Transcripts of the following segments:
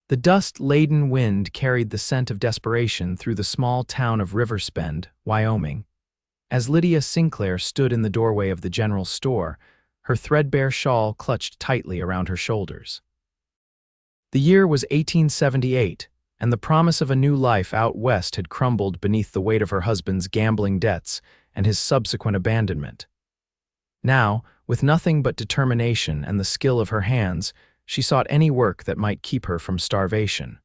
The dust-laden wind carried the scent of desperation through the small town of Riversbend, Wyoming. As Lydia Sinclair stood in the doorway of the general store, her threadbare shawl clutched tightly around her shoulders. The year was 1878, and the promise of a new life out west had crumbled beneath the weight of her husband's gambling debts and his subsequent abandonment. Now, with nothing but determination and the skill of her hands, she sought any work that might keep her from starvation.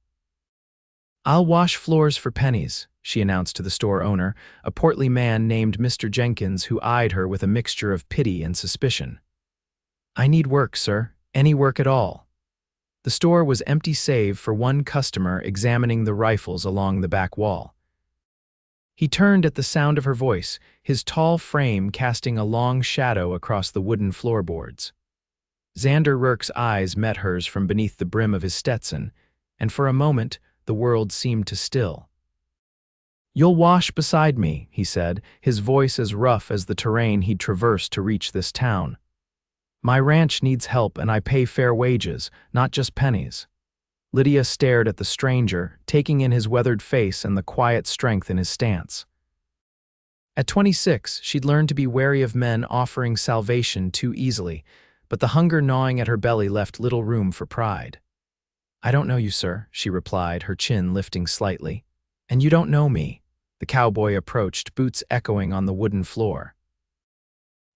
"I'll wash floors for Pennies," she announced to the store owner, a portly man named Mr. Jenkins who eyed her with a mixture of pity and suspicion. "I need work, sir. Any work at all." The store was empty save for one customer examining the rifles along the back wall. He turned at the sound of her voice, his tall frame casting a long shadow across the wooden floorboards. Xander Rourke's eyes met hers from beneath the brim of his Stetson, and for a moment the world seemed to still. "You'll wash beside me," he said, his voice as rough as the terrain he'd traversed to reach this town. "My ranch needs help and I pay fair wages, not just pennies." Lydia stared at the stranger, taking in his weathered face and the quiet strength in his stance. At 26, she'd learned to be wary of men offering salvation too easily, but the hunger gnawing at her belly left little room for pride. "I don't know you, sir," she replied, her chin lifting slightly. "And you don't know me." The cowboy approached, boots echoing on the wooden floor.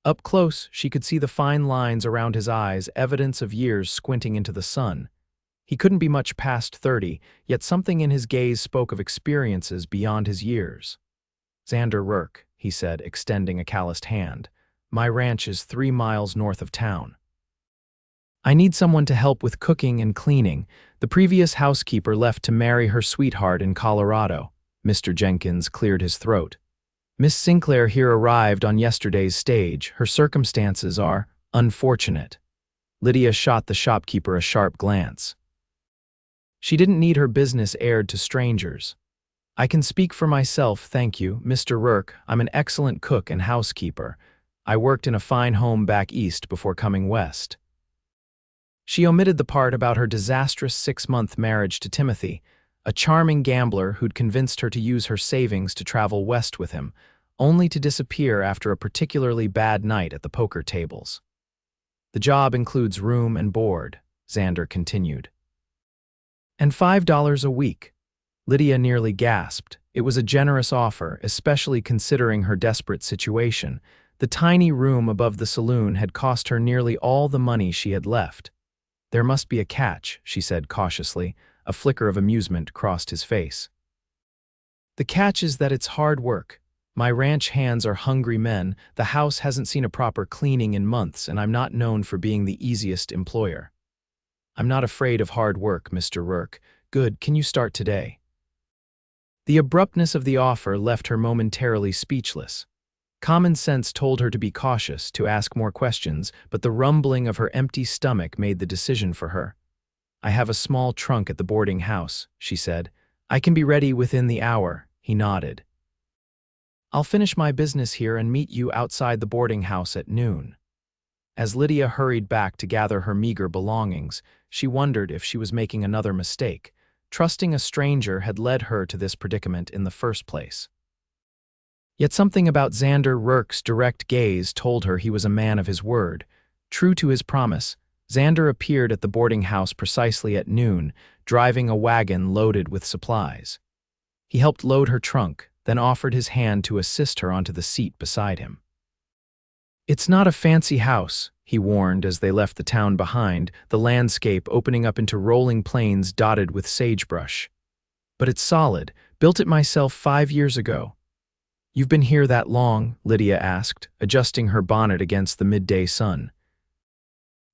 Up close, she could see the fine lines around his eyes, evidence of years squinting into the sun. He couldn't be much past 30, yet something in his gaze spoke of experiences beyond his years. "Xander Rourke," he said, extending a calloused hand. "My ranch is 3 miles north of town. I need someone to help with cooking and cleaning. The previous housekeeper left to marry her sweetheart in Colorado." Mr. Jenkins cleared his throat. "Miss Sinclair here arrived on yesterday's stage. Her circumstances are unfortunate." Lydia shot the shopkeeper a sharp glance. She didn't need her business aired to strangers. "I can speak for myself, thank you, Mr. Rourke. I'm an excellent cook and housekeeper. I worked in a fine home back east before coming west." She omitted the part about her disastrous 6-month marriage to Timothy, a charming gambler who'd convinced her to use her savings to travel west with him, only to disappear after a particularly bad night at the poker tables. "The job includes room and board," Xander continued. "And $5 a week." Lydia nearly gasped. It was a generous offer, especially considering her desperate situation. The tiny room above the saloon had cost her nearly all the money she had left. "There must be a catch," she said cautiously. A flicker of amusement crossed his face. "The catch is that it's hard work. My ranch hands are hungry men, the house hasn't seen a proper cleaning in months, and I'm not known for being the easiest employer." "I'm not afraid of hard work, Mr. Rourke. Good, can you start today?" The abruptness of the offer left her momentarily speechless. Common sense told her to be cautious, to ask more questions, but the rumbling of her empty stomach made the decision for her. "I have a small trunk at the boarding house," she said. "I can be ready within the hour," he nodded. "I'll finish my business here and meet you outside the boarding house at noon." As Lydia hurried back to gather her meager belongings, she wondered if she was making another mistake. Trusting a stranger had led her to this predicament in the first place. Yet something about Xander Rourke's direct gaze told her he was a man of his word. True to his promise, Xander appeared at the boarding house precisely at noon, driving a wagon loaded with supplies. He helped load her trunk, then offered his hand to assist her onto the seat beside him. "It's not a fancy house," he warned as they left the town behind, the landscape opening up into rolling plains dotted with sagebrush. "But it's solid. Built it myself 5 years ago." "You've been here that long?" Lydia asked, adjusting her bonnet against the midday sun.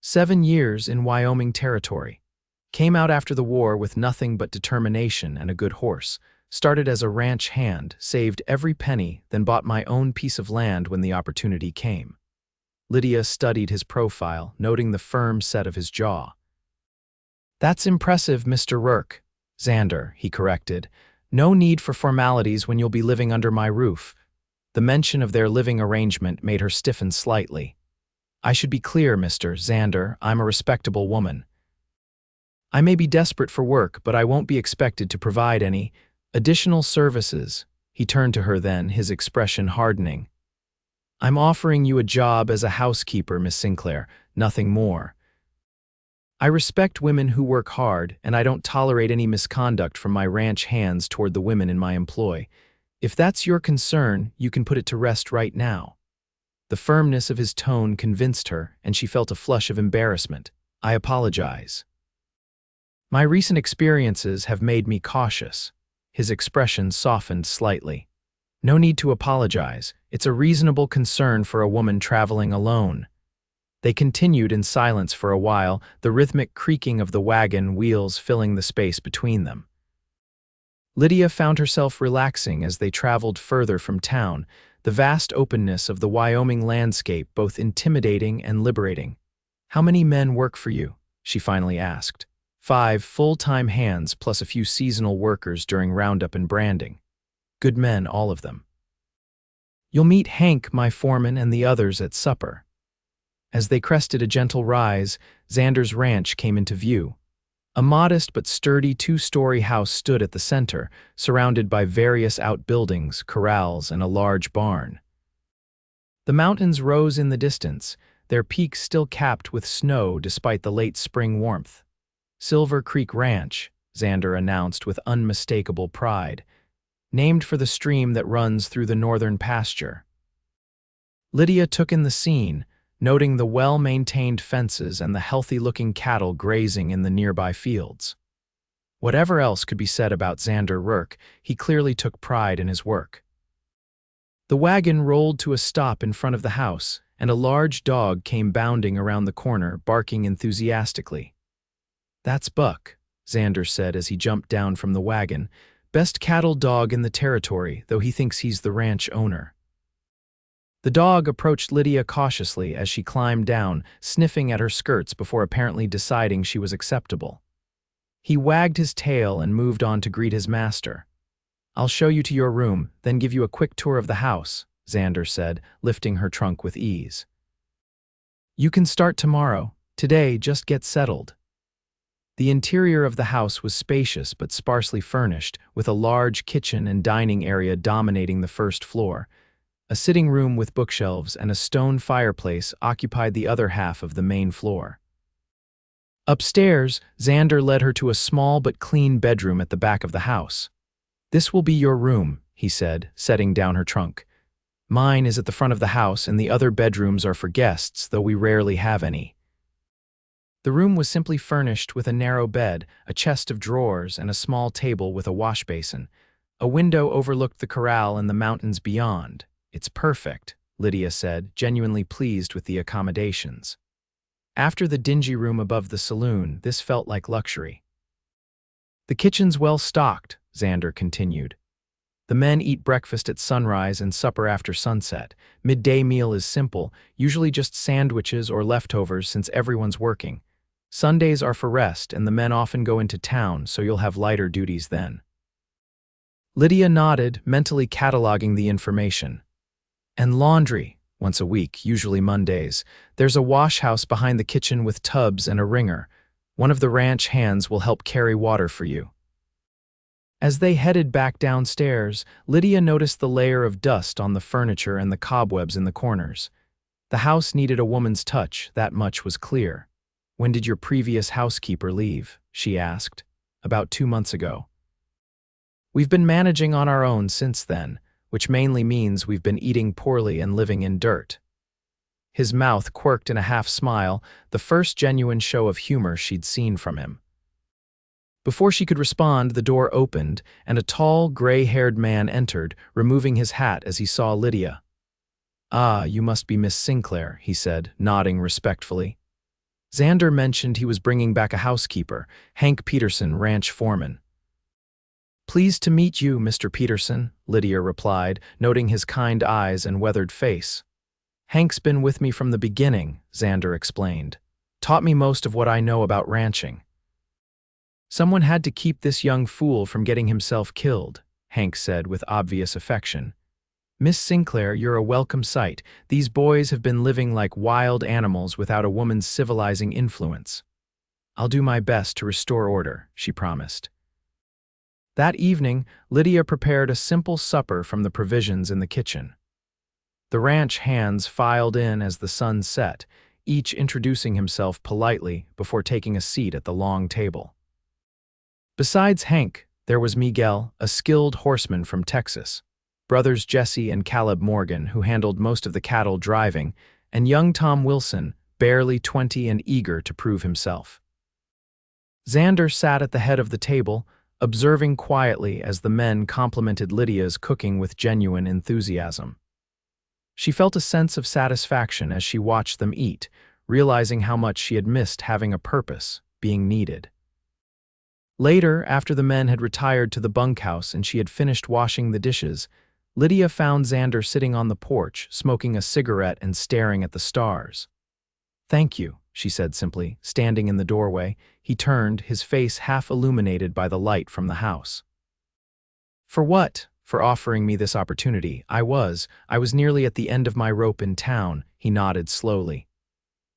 7 years in Wyoming territory. Came out after the war with nothing but determination and a good horse. Started as a ranch hand, saved every penny, then bought my own piece of land when the opportunity came. Lydia studied his profile, noting the firm set of his jaw. "That's impressive, Mr. Rourke." "Xander," he corrected. "No need for formalities when you'll be living under my roof." The mention of their living arrangement made her stiffen slightly. "I should be clear, Mr. Xander, I'm a respectable woman." I may be desperate for work, but I won't be expected to provide any additional services. He turned to her then, his expression hardening. I'm offering you a job as a housekeeper, Miss Sinclair, nothing more. I respect women who work hard, and I don't tolerate any misconduct from my ranch hands toward the women in my employ. If that's your concern, you can put it to rest right now. The firmness of his tone convinced her, and she felt a flush of embarrassment. I apologize. My recent experiences have made me cautious. His expression softened slightly. No need to apologize. It's a reasonable concern for a woman traveling alone. They continued in silence for a while, the rhythmic creaking of the wagon wheels filling the space between them. Lydia found herself relaxing as they traveled further from town, the vast openness of the Wyoming landscape both intimidating and liberating. How many men work for you? She finally asked. 5 full-time hands plus a few seasonal workers during roundup and branding. Good men, all of them. You'll meet Hank, my foreman, and the others at supper. As they crested a gentle rise, Xander's ranch came into view. A modest but sturdy 2-story house stood at the center, surrounded by various outbuildings, corrals, and a large barn. The mountains rose in the distance, their peaks still capped with snow despite the late spring warmth. Silver Creek Ranch, Xander announced with unmistakable pride, named for the stream that runs through the northern pasture. Lydia took in the scene, noting the well-maintained fences and the healthy-looking cattle grazing in the nearby fields. Whatever else could be said about Xander Rourke, he clearly took pride in his work. The wagon rolled to a stop in front of the house, and a large dog came bounding around the corner, barking enthusiastically. That's Buck, Xander said as he jumped down from the wagon. Best cattle dog in the territory, though he thinks he's the ranch owner. The dog approached Lydia cautiously as she climbed down, sniffing at her skirts before apparently deciding she was acceptable. He wagged his tail and moved on to greet his master. I'll show you to your room, then give you a quick tour of the house, Xander said, lifting her trunk with ease. You can start tomorrow. Today, just get settled. The interior of the house was spacious but sparsely furnished, with a large kitchen and dining area dominating the first floor. A sitting room with bookshelves and a stone fireplace occupied the other half of the main floor. Upstairs, Xander led her to a small but clean bedroom at the back of the house. This will be your room, he said, setting down her trunk. Mine is at the front of the house and the other bedrooms are for guests, though we rarely have any. The room was simply furnished with a narrow bed, a chest of drawers, and a small table with a wash basin. A window overlooked the corral and the mountains beyond. It's perfect, Lydia said, genuinely pleased with the accommodations. After the dingy room above the saloon, this felt like luxury. The kitchen's well stocked, Xander continued. The men eat breakfast at sunrise and supper after sunset. Midday meal is simple, usually just sandwiches or leftovers since everyone's working. Sundays are for rest, and the men often go into town, so you'll have lighter duties then. Lydia nodded, mentally cataloging the information. And laundry, once a week, usually Mondays. There's a wash house behind the kitchen with tubs and a wringer. One of the ranch hands will help carry water for you. As they headed back downstairs, Lydia noticed the layer of dust on the furniture and the cobwebs in the corners. The house needed a woman's touch, that much was clear. When did your previous housekeeper leave? She asked. About 2 months ago. We've been managing on our own since then, which mainly means we've been eating poorly and living in dirt. His mouth quirked in a half-smile, the first genuine show of humor she'd seen from him. Before she could respond, the door opened, and a tall, gray-haired man entered, removing his hat as he saw Lydia. Ah, you must be Miss Sinclair, he said, nodding respectfully. Xander mentioned he was bringing back a housekeeper, Hank Peterson, ranch foreman. Pleased to meet you, Mr. Peterson, Lydia replied, noting his kind eyes and weathered face. Hank's been with me from the beginning, Xander explained. Taught me most of what I know about ranching. Someone had to keep this young fool from getting himself killed, Hank said with obvious affection. Miss Sinclair, you're a welcome sight. These boys have been living like wild animals without a woman's civilizing influence. I'll do my best to restore order, she promised. That evening, Lydia prepared a simple supper from the provisions in the kitchen. The ranch hands filed in as the sun set, each introducing himself politely before taking a seat at the long table. Besides Hank, there was Miguel, a skilled horseman from Texas, brothers Jesse and Caleb Morgan, who handled most of the cattle driving, and young Tom Wilson, barely 20 and eager to prove himself. Xander sat at the head of the table, observing quietly as the men complimented Lydia's cooking with genuine enthusiasm. She felt a sense of satisfaction as she watched them eat, realizing how much she had missed having a purpose, being needed. Later, after the men had retired to the bunkhouse and she had finished washing the dishes, Lydia found Xander sitting on the porch, smoking a cigarette and staring at the stars. "Thank you," she said simply, standing in the doorway. He turned, his face half illuminated by the light from the house. "For what?" "For offering me this opportunity. I was nearly at the end of my rope in town," he nodded slowly.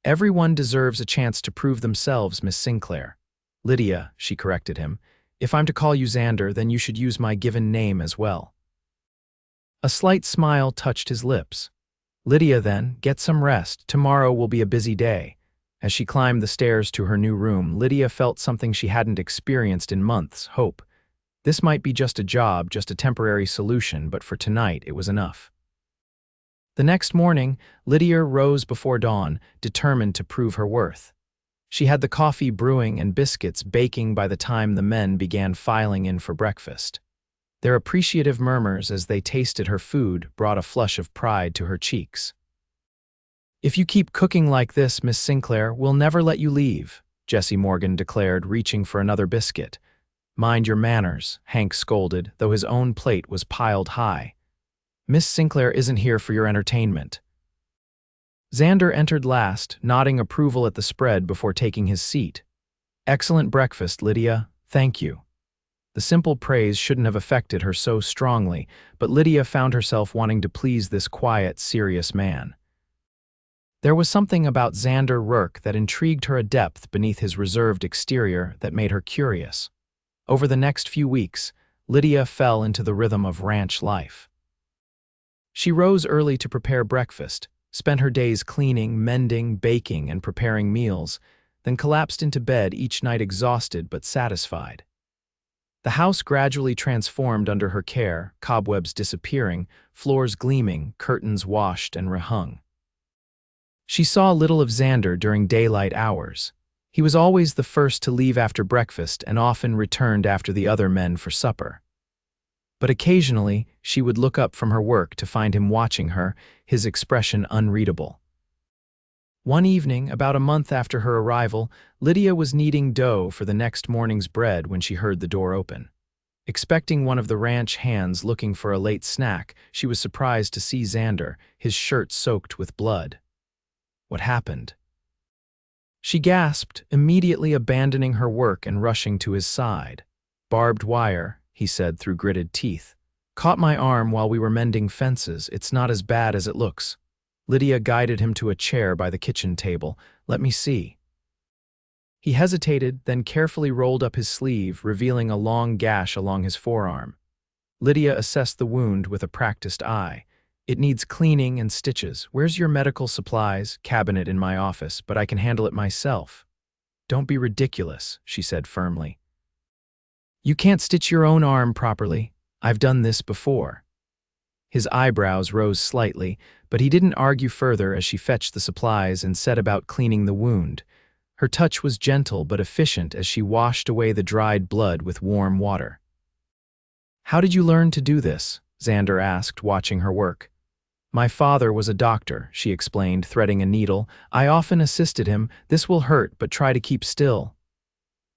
"Everyone deserves a chance to prove themselves, Miss Sinclair." "Lydia," she corrected him. "If I'm to call you Xander, then you should use my given name as well." A slight smile touched his lips. "Lydia, then, get some rest. Tomorrow will be a busy day." As she climbed the stairs to her new room, Lydia felt something she hadn't experienced in months: hope. This might be just a job, just a temporary solution, but for tonight it was enough. The next morning, Lydia rose before dawn, determined to prove her worth. She had the coffee brewing and biscuits baking by the time the men began filing in for breakfast. Their appreciative murmurs as they tasted her food brought a flush of pride to her cheeks. "If you keep cooking like this, Miss Sinclair, we'll never let you leave," Jesse Morgan declared, reaching for another biscuit. "Mind your manners," Hank scolded, though his own plate was piled high. "Miss Sinclair isn't here for your entertainment." Xander entered last, nodding approval at the spread before taking his seat. "Excellent breakfast, Lydia. Thank you." The simple praise shouldn't have affected her so strongly, but Lydia found herself wanting to please this quiet, serious man. There was something about Xander Rourke that intrigued her, a depth beneath his reserved exterior that made her curious. Over the next few weeks, Lydia fell into the rhythm of ranch life. She rose early to prepare breakfast, spent her days cleaning, mending, baking, and preparing meals, then collapsed into bed each night exhausted but satisfied. The house gradually transformed under her care, cobwebs disappearing, floors gleaming, curtains washed and rehung. She saw little of Xander during daylight hours. He was always the first to leave after breakfast and often returned after the other men for supper. But occasionally, she would look up from her work to find him watching her, his expression unreadable. One evening, about a month after her arrival, Lydia was kneading dough for the next morning's bread when she heard the door open. Expecting one of the ranch hands looking for a late snack, she was surprised to see Xander, his shirt soaked with blood. "What happened?" She gasped, immediately abandoning her work and rushing to his side. "Barbed wire," he said through gritted teeth. "Caught my arm while we were mending fences. It's not as bad as it looks." Lydia guided him to a chair by the kitchen table. "Let me see." He hesitated, then carefully rolled up his sleeve, revealing a long gash along his forearm. Lydia assessed the wound with a practiced eye. "It needs cleaning and stitches. Where's your medical supplies?" "Cabinet in my office, but I can handle it myself." "Don't be ridiculous," she said firmly. "You can't stitch your own arm properly. I've done this before." His eyebrows rose slightly, but he didn't argue further as she fetched the supplies and set about cleaning the wound. Her touch was gentle but efficient as she washed away the dried blood with warm water. "How did you learn to do this?" Xander asked, watching her work. "My father was a doctor," she explained, threading a needle. "I often assisted him. This will hurt, but try to keep still."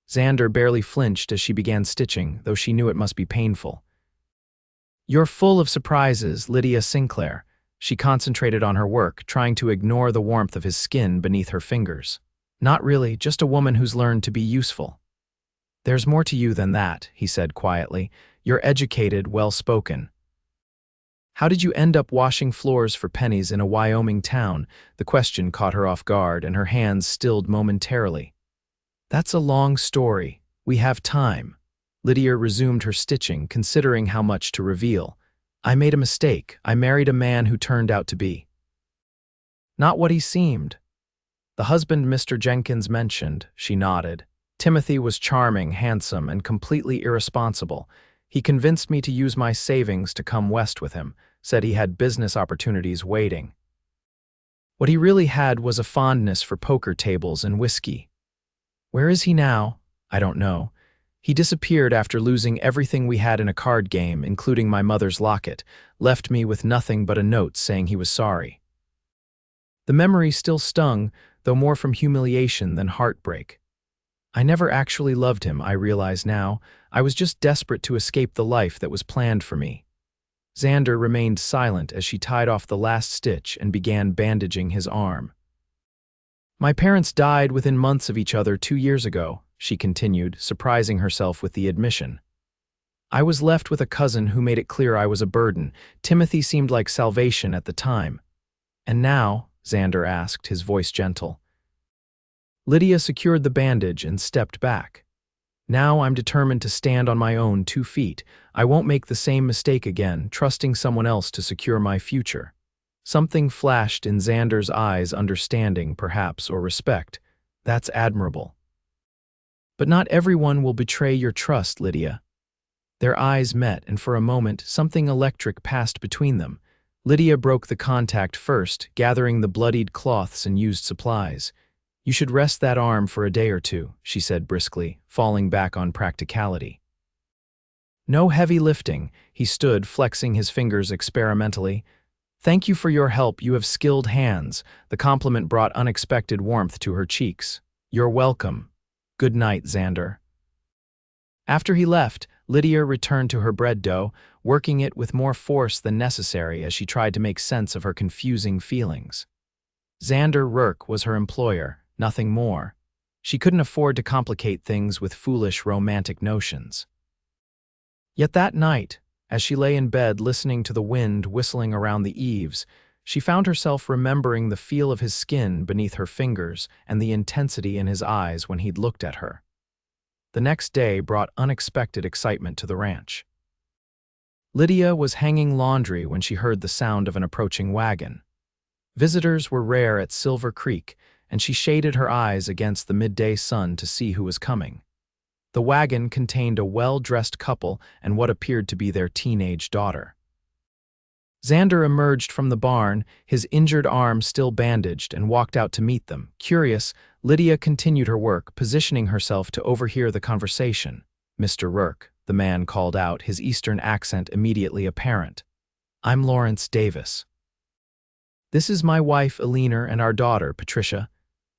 Xander barely flinched as she began stitching, though she knew it must be painful. "You're full of surprises, Lydia Sinclair." She concentrated on her work, trying to ignore the warmth of his skin beneath her fingers. "Not really, just a woman who's learned to be useful." "There's more to you than that," he said quietly. "You're educated, well-spoken." "How did you end up washing floors for Pennies in a Wyoming town?" The question caught her off guard, and her hands stilled momentarily. That's a long story. We have time. Lydia resumed her stitching, considering how much to reveal. I made a mistake. I married a man who turned out to be not what he seemed. The husband Mr. Jenkins mentioned, she nodded. Timothy was charming, handsome, and completely irresponsible. He convinced me to use my savings to come west with him, said he had business opportunities waiting. What he really had was a fondness for poker tables and whiskey. Where is he now? I don't know. He disappeared after losing everything we had in a card game, including my mother's locket, left me with nothing but a note saying he was sorry. The memory still stung, though more from humiliation than heartbreak. I never actually loved him, I realize now. I was just desperate to escape the life that was planned for me. Xander remained silent as she tied off the last stitch and began bandaging his arm. My parents died within months of each other 2 years ago, she continued, surprising herself with the admission. I was left with a cousin who made it clear I was a burden. Timothy seemed like salvation at the time. And now? Xander asked, his voice gentle. Lydia secured the bandage and stepped back. Now I'm determined to stand on my own 2 feet. I won't make the same mistake again, trusting someone else to secure my future. Something flashed in Xander's eyes, understanding, perhaps, or respect. That's admirable. But not everyone will betray your trust, Lydia. Their eyes met, and for a moment, something electric passed between them. Lydia broke the contact first, gathering the bloodied cloths and used supplies. You should rest that arm for a day or two, she said briskly, falling back on practicality. No heavy lifting, he stood, flexing his fingers experimentally. Thank you for your help, you have skilled hands. The compliment brought unexpected warmth to her cheeks. You're welcome. Good night, Xander. After he left, Lydia returned to her bread dough, working it with more force than necessary as she tried to make sense of her confusing feelings. Xander Rourke was her employer, nothing more. She couldn't afford to complicate things with foolish romantic notions. Yet that night, as she lay in bed listening to the wind whistling around the eaves, she found herself remembering the feel of his skin beneath her fingers and the intensity in his eyes when he'd looked at her. The next day brought unexpected excitement to the ranch. Lydia was hanging laundry when she heard the sound of an approaching wagon. Visitors were rare at Silver Creek, and she shaded her eyes against the midday sun to see who was coming. The wagon contained a well-dressed couple and what appeared to be their teenage daughter. Xander emerged from the barn, his injured arm still bandaged, and walked out to meet them. Curious, Lydia continued her work, positioning herself to overhear the conversation. Mr. Rourke, the man called out, his Eastern accent immediately apparent. I'm Lawrence Davis. This is my wife, Eleanor, and our daughter, Patricia.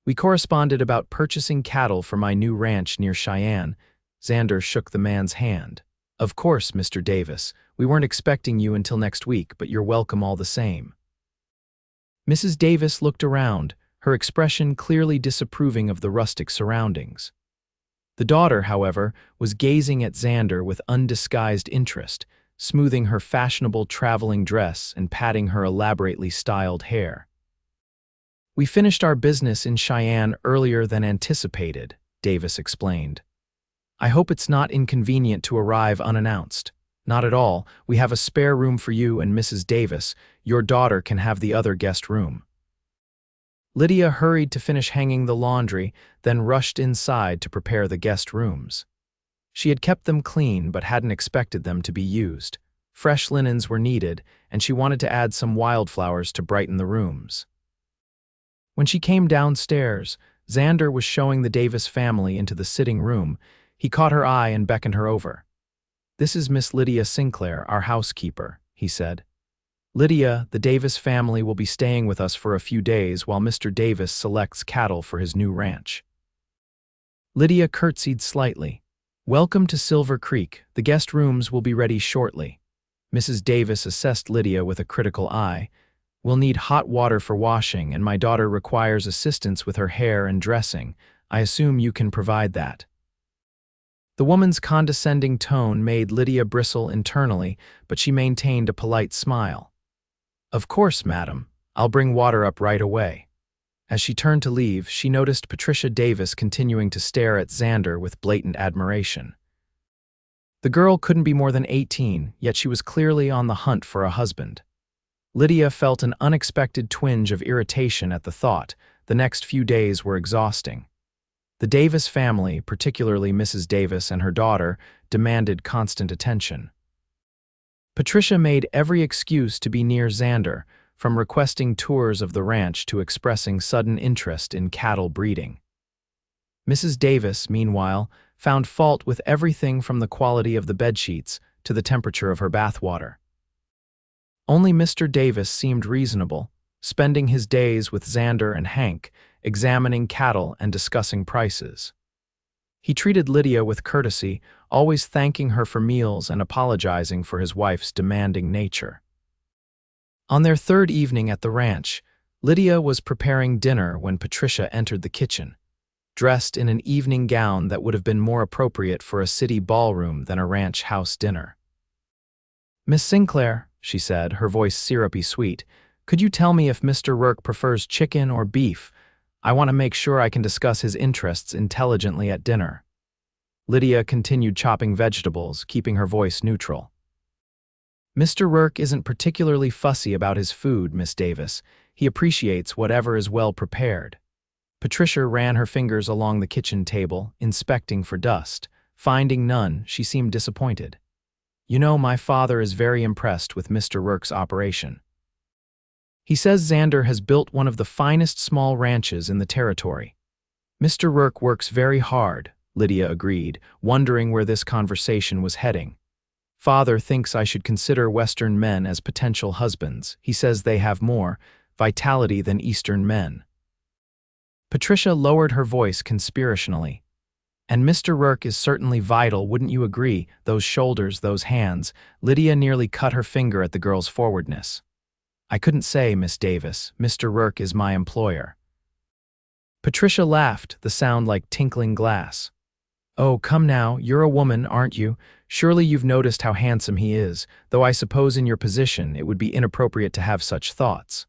We corresponded about purchasing cattle for my new ranch near Cheyenne. Xander shook the man's hand. Of course, Mr. Davis. We weren't expecting you until next week, but you're welcome all the same. Mrs. Davis looked around, her expression clearly disapproving of the rustic surroundings. The daughter, however, was gazing at Xander with undisguised interest, smoothing her fashionable traveling dress and patting her elaborately styled hair. We finished our business in Cheyenne earlier than anticipated, Davis explained. I hope it's not inconvenient to arrive unannounced. Not at all. We have a spare room for you and Mrs. Davis. Your daughter can have the other guest room. Lydia hurried to finish hanging the laundry, then rushed inside to prepare the guest rooms. She had kept them clean but hadn't expected them to be used. Fresh linens were needed, and she wanted to add some wildflowers to brighten the rooms. When she came downstairs, Xander was showing the Davis family into the sitting room. He caught her eye and beckoned her over. This is Miss Lydia Sinclair, our housekeeper, he said. Lydia, the Davis family will be staying with us for a few days while Mr. Davis selects cattle for his new ranch. Lydia curtsied slightly. Welcome to Silver Creek. The guest rooms will be ready shortly. Mrs. Davis assessed Lydia with a critical eye. We'll need hot water for washing, and my daughter requires assistance with her hair and dressing. I assume you can provide that. The woman's condescending tone made Lydia bristle internally, but she maintained a polite smile. Of course, madam. I'll bring water up right away. As she turned to leave, she noticed Patricia Davis continuing to stare at Xander with blatant admiration. The girl couldn't be more than 18, yet she was clearly on the hunt for a husband. Lydia felt an unexpected twinge of irritation at the thought. The next few days were exhausting. The Davis family, particularly Mrs. Davis and her daughter, demanded constant attention. Patricia made every excuse to be near Xander, from requesting tours of the ranch to expressing sudden interest in cattle breeding. Mrs. Davis, meanwhile, found fault with everything from the quality of the bedsheets to the temperature of her bathwater. Only Mr. Davis seemed reasonable, spending his days with Xander and Hank, examining cattle and discussing prices. He treated Lydia with courtesy, always thanking her for meals and apologizing for his wife's demanding nature. On their third evening at the ranch, Lydia was preparing dinner when Patricia entered the kitchen, dressed in an evening gown that would have been more appropriate for a city ballroom than a ranch house dinner. "Miss Sinclair," she said, her voice syrupy sweet, "could you tell me if Mr. Rourke prefers chicken or beef? I want to make sure I can discuss his interests intelligently at dinner." Lydia continued chopping vegetables, keeping her voice neutral. "Mr. Rourke isn't particularly fussy about his food, Miss Davis. He appreciates whatever is well prepared." Patricia ran her fingers along the kitchen table, inspecting for dust. Finding none, she seemed disappointed. "You know, my father is very impressed with Mr. Rourke's operation. He says Xander has built one of the finest small ranches in the territory." "Mr. Rourke works very hard," Lydia agreed, wondering where this conversation was heading. "Father thinks I should consider Western men as potential husbands. He says they have more vitality than Eastern men." Patricia lowered her voice conspirationally. "And Mr. Rourke is certainly vital, wouldn't you agree? Those shoulders, those hands." Lydia nearly cut her finger at the girl's forwardness. "I couldn't say, Miss Davis. Mr. Rourke is my employer." Patricia laughed, the sound like tinkling glass. "Oh, come now, you're a woman, aren't you? Surely you've noticed how handsome he is, though I suppose in your position it would be inappropriate to have such thoughts."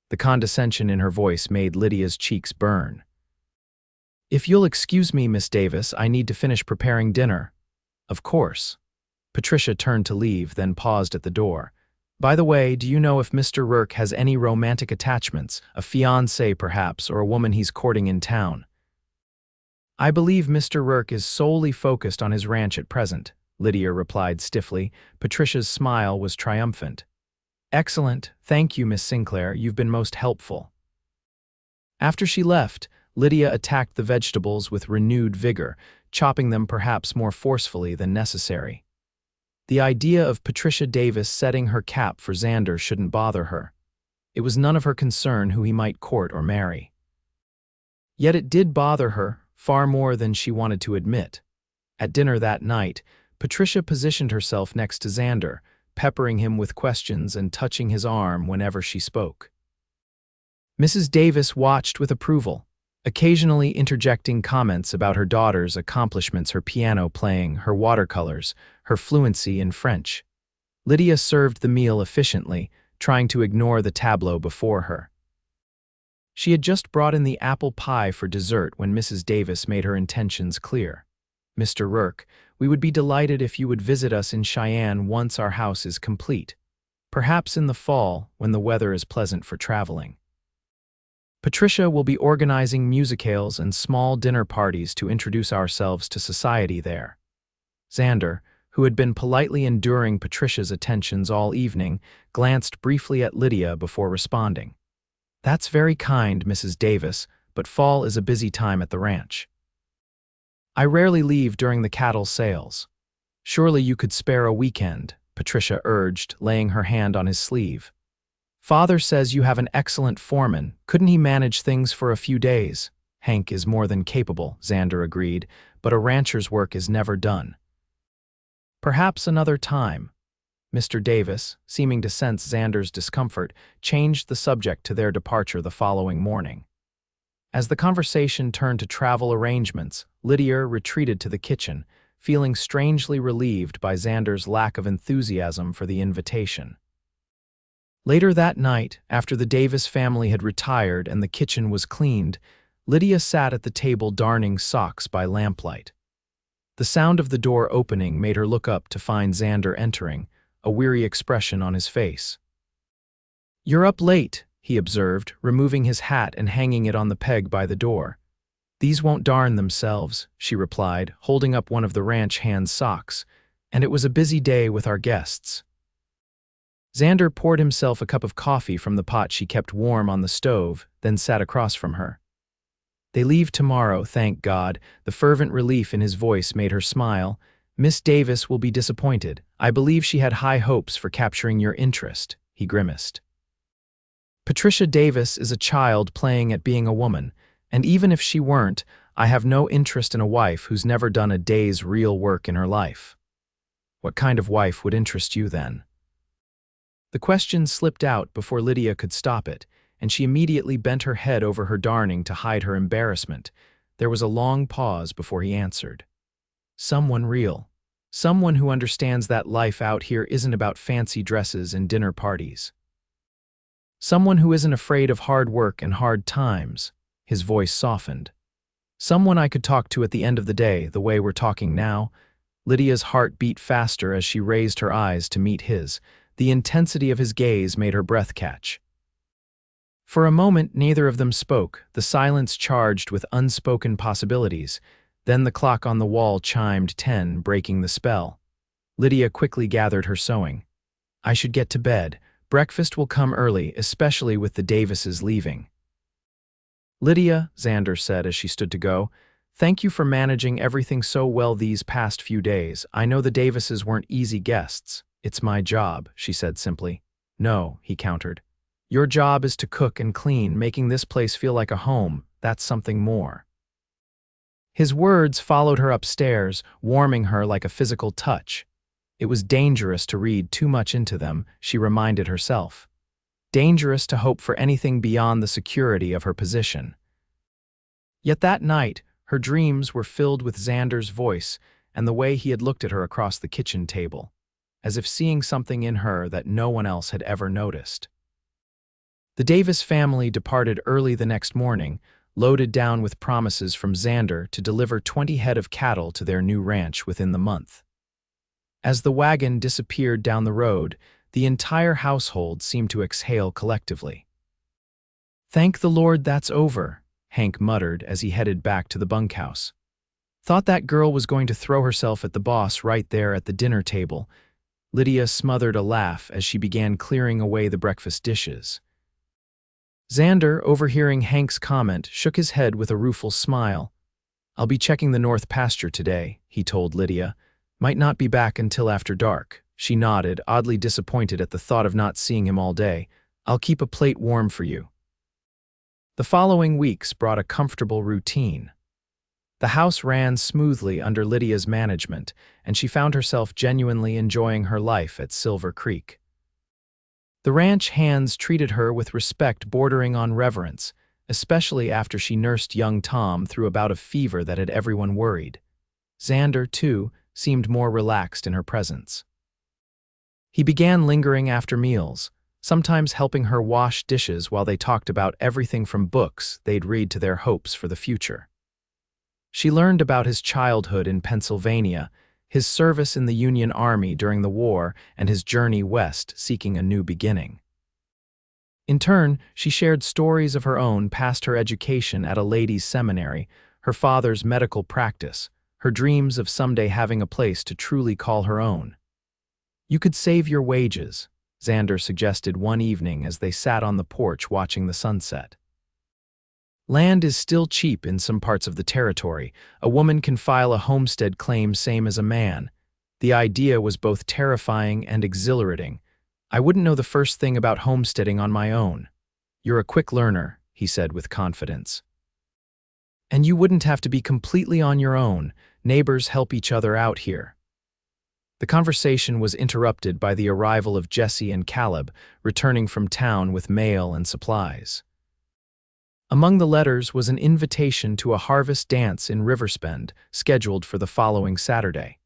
The condescension in her voice made Lydia's cheeks burn. "If you'll excuse me, Miss Davis, I need to finish preparing dinner." "Of course." Patricia turned to leave, then paused at the door. "By the way, do you know if Mr. Rourke has any romantic attachments, a fiancé perhaps, or a woman he's courting in town?" "I believe Mr. Rourke is solely focused on his ranch at present," Lydia replied stiffly. Patricia's smile was triumphant. "Excellent. Thank you, Miss Sinclair. You've been most helpful." After she left, Lydia attacked the vegetables with renewed vigor, chopping them perhaps more forcefully than necessary. The idea of Patricia Davis setting her cap for Xander shouldn't bother her. It was none of her concern who he might court or marry. Yet it did bother her, far more than she wanted to admit. At dinner that night, Patricia positioned herself next to Xander, peppering him with questions and touching his arm whenever she spoke. Mrs. Davis watched with approval, occasionally interjecting comments about her daughter's accomplishments, her piano playing, her watercolors, her fluency in French. Lydia served the meal efficiently, trying to ignore the tableau before her. She had just brought in the apple pie for dessert when Mrs. Davis made her intentions clear. "Mr. Rourke, we would be delighted if you would visit us in Cheyenne once our house is complete. Perhaps in the fall, when the weather is pleasant for traveling. Patricia will be organizing musicales and small dinner parties to introduce ourselves to society there." Xander, who had been politely enduring Patricia's attentions all evening, glanced briefly at Lydia before responding. "That's very kind, Mrs. Davis, but fall is a busy time at the ranch. I rarely leave during the cattle sales. Surely you could spare a weekend," Patricia urged, laying her hand on his sleeve. "Father says you have an excellent foreman. Couldn't he manage things for a few days?" "Hank is more than capable," Xander agreed, "but a rancher's work is never done." "Perhaps another time." Mr. Davis, seeming to sense Xander's discomfort, changed the subject to their departure the following morning. As the conversation turned to travel arrangements, Lydia retreated to the kitchen, feeling strangely relieved by Xander's lack of enthusiasm for the invitation. Later that night, after the Davis family had retired and the kitchen was cleaned, Lydia sat at the table darning socks by lamplight. The sound of the door opening made her look up to find Xander entering, a weary expression on his face. "You're up late," he observed, removing his hat and hanging it on the peg by the door. "These won't darn themselves," she replied, holding up one of the ranch hand's socks, "and it was a busy day with our guests." Xander poured himself a cup of coffee from the pot she kept warm on the stove, then sat across from her. "They leave tomorrow, thank God." The fervent relief in his voice made her smile. "Miss Davis will be disappointed. I believe she had high hopes for capturing your interest," he grimaced. "Patricia Davis is a child playing at being a woman, and even if she weren't, I have no interest in a wife who's never done a day's real work in her life." "What kind of wife would interest you then?" The question slipped out before Lydia could stop it, and she immediately bent her head over her darning to hide her embarrassment. There was a long pause before he answered. "Someone real. Someone who understands that life out here isn't about fancy dresses and dinner parties. Someone who isn't afraid of hard work and hard times." His voice softened. "Someone I could talk to at the end of the day, the way we're talking now." Lydia's heart beat faster as she raised her eyes to meet his. The intensity of his gaze made her breath catch. For a moment, neither of them spoke, the silence charged with unspoken possibilities. Then the clock on the wall chimed 10, breaking the spell. Lydia quickly gathered her sewing. "I should get to bed. Breakfast will come early, especially with the Davises leaving." "Lydia," Xander said as she stood to go, "thank you for managing everything so well these past few days. I know the Davises weren't easy guests." "It's my job," she said simply. "No," he countered. "Your job is to cook and clean, making this place feel like a home. That's something more." His words followed her upstairs, warming her like a physical touch. It was dangerous to read too much into them, she reminded herself. Dangerous to hope for anything beyond the security of her position. Yet that night, her dreams were filled with Xander's voice and the way he had looked at her across the kitchen table, as if seeing something in her that no one else had ever noticed. The Davis family departed early the next morning, loaded down with promises from Xander to deliver 20 head of cattle to their new ranch within the month. As the wagon disappeared down the road, the entire household seemed to exhale collectively. "Thank the Lord that's over," Hank muttered as he headed back to the bunkhouse. "Thought that girl was going to throw herself at the boss right there at the dinner table." Lydia smothered a laugh as she began clearing away the breakfast dishes. Xander, overhearing Hank's comment, shook his head with a rueful smile. "I'll be checking the north pasture today," he told Lydia. "Might not be back until after dark." She nodded, oddly disappointed at the thought of not seeing him all day. "I'll keep a plate warm for you." The following weeks brought a comfortable routine. The house ran smoothly under Lydia's management, and she found herself genuinely enjoying her life at Silver Creek. The ranch hands treated her with respect bordering on reverence, especially after she nursed young Tom through a bout of fever that had everyone worried. Xander, too, seemed more relaxed in her presence. He began lingering after meals, sometimes helping her wash dishes while they talked about everything from books they'd read to their hopes for the future. She learned about his childhood in Pennsylvania, his service in the Union Army during the war, and his journey west seeking a new beginning. In turn, she shared stories of her own past her education at a ladies' seminary, her father's medical practice, her dreams of someday having a place to truly call her own. "You could save your wages," Xander suggested one evening as they sat on the porch watching the sunset. "Land is still cheap in some parts of the territory. A woman can file a homestead claim same as a man." The idea was both terrifying and exhilarating. "I wouldn't know the first thing about homesteading on my own." "You're a quick learner," he said with confidence. "And you wouldn't have to be completely on your own. Neighbors help each other out here." The conversation was interrupted by the arrival of Jesse and Caleb, returning from town with mail and supplies. Among the letters was an invitation to a harvest dance in Riversbend, scheduled for the following Saturday.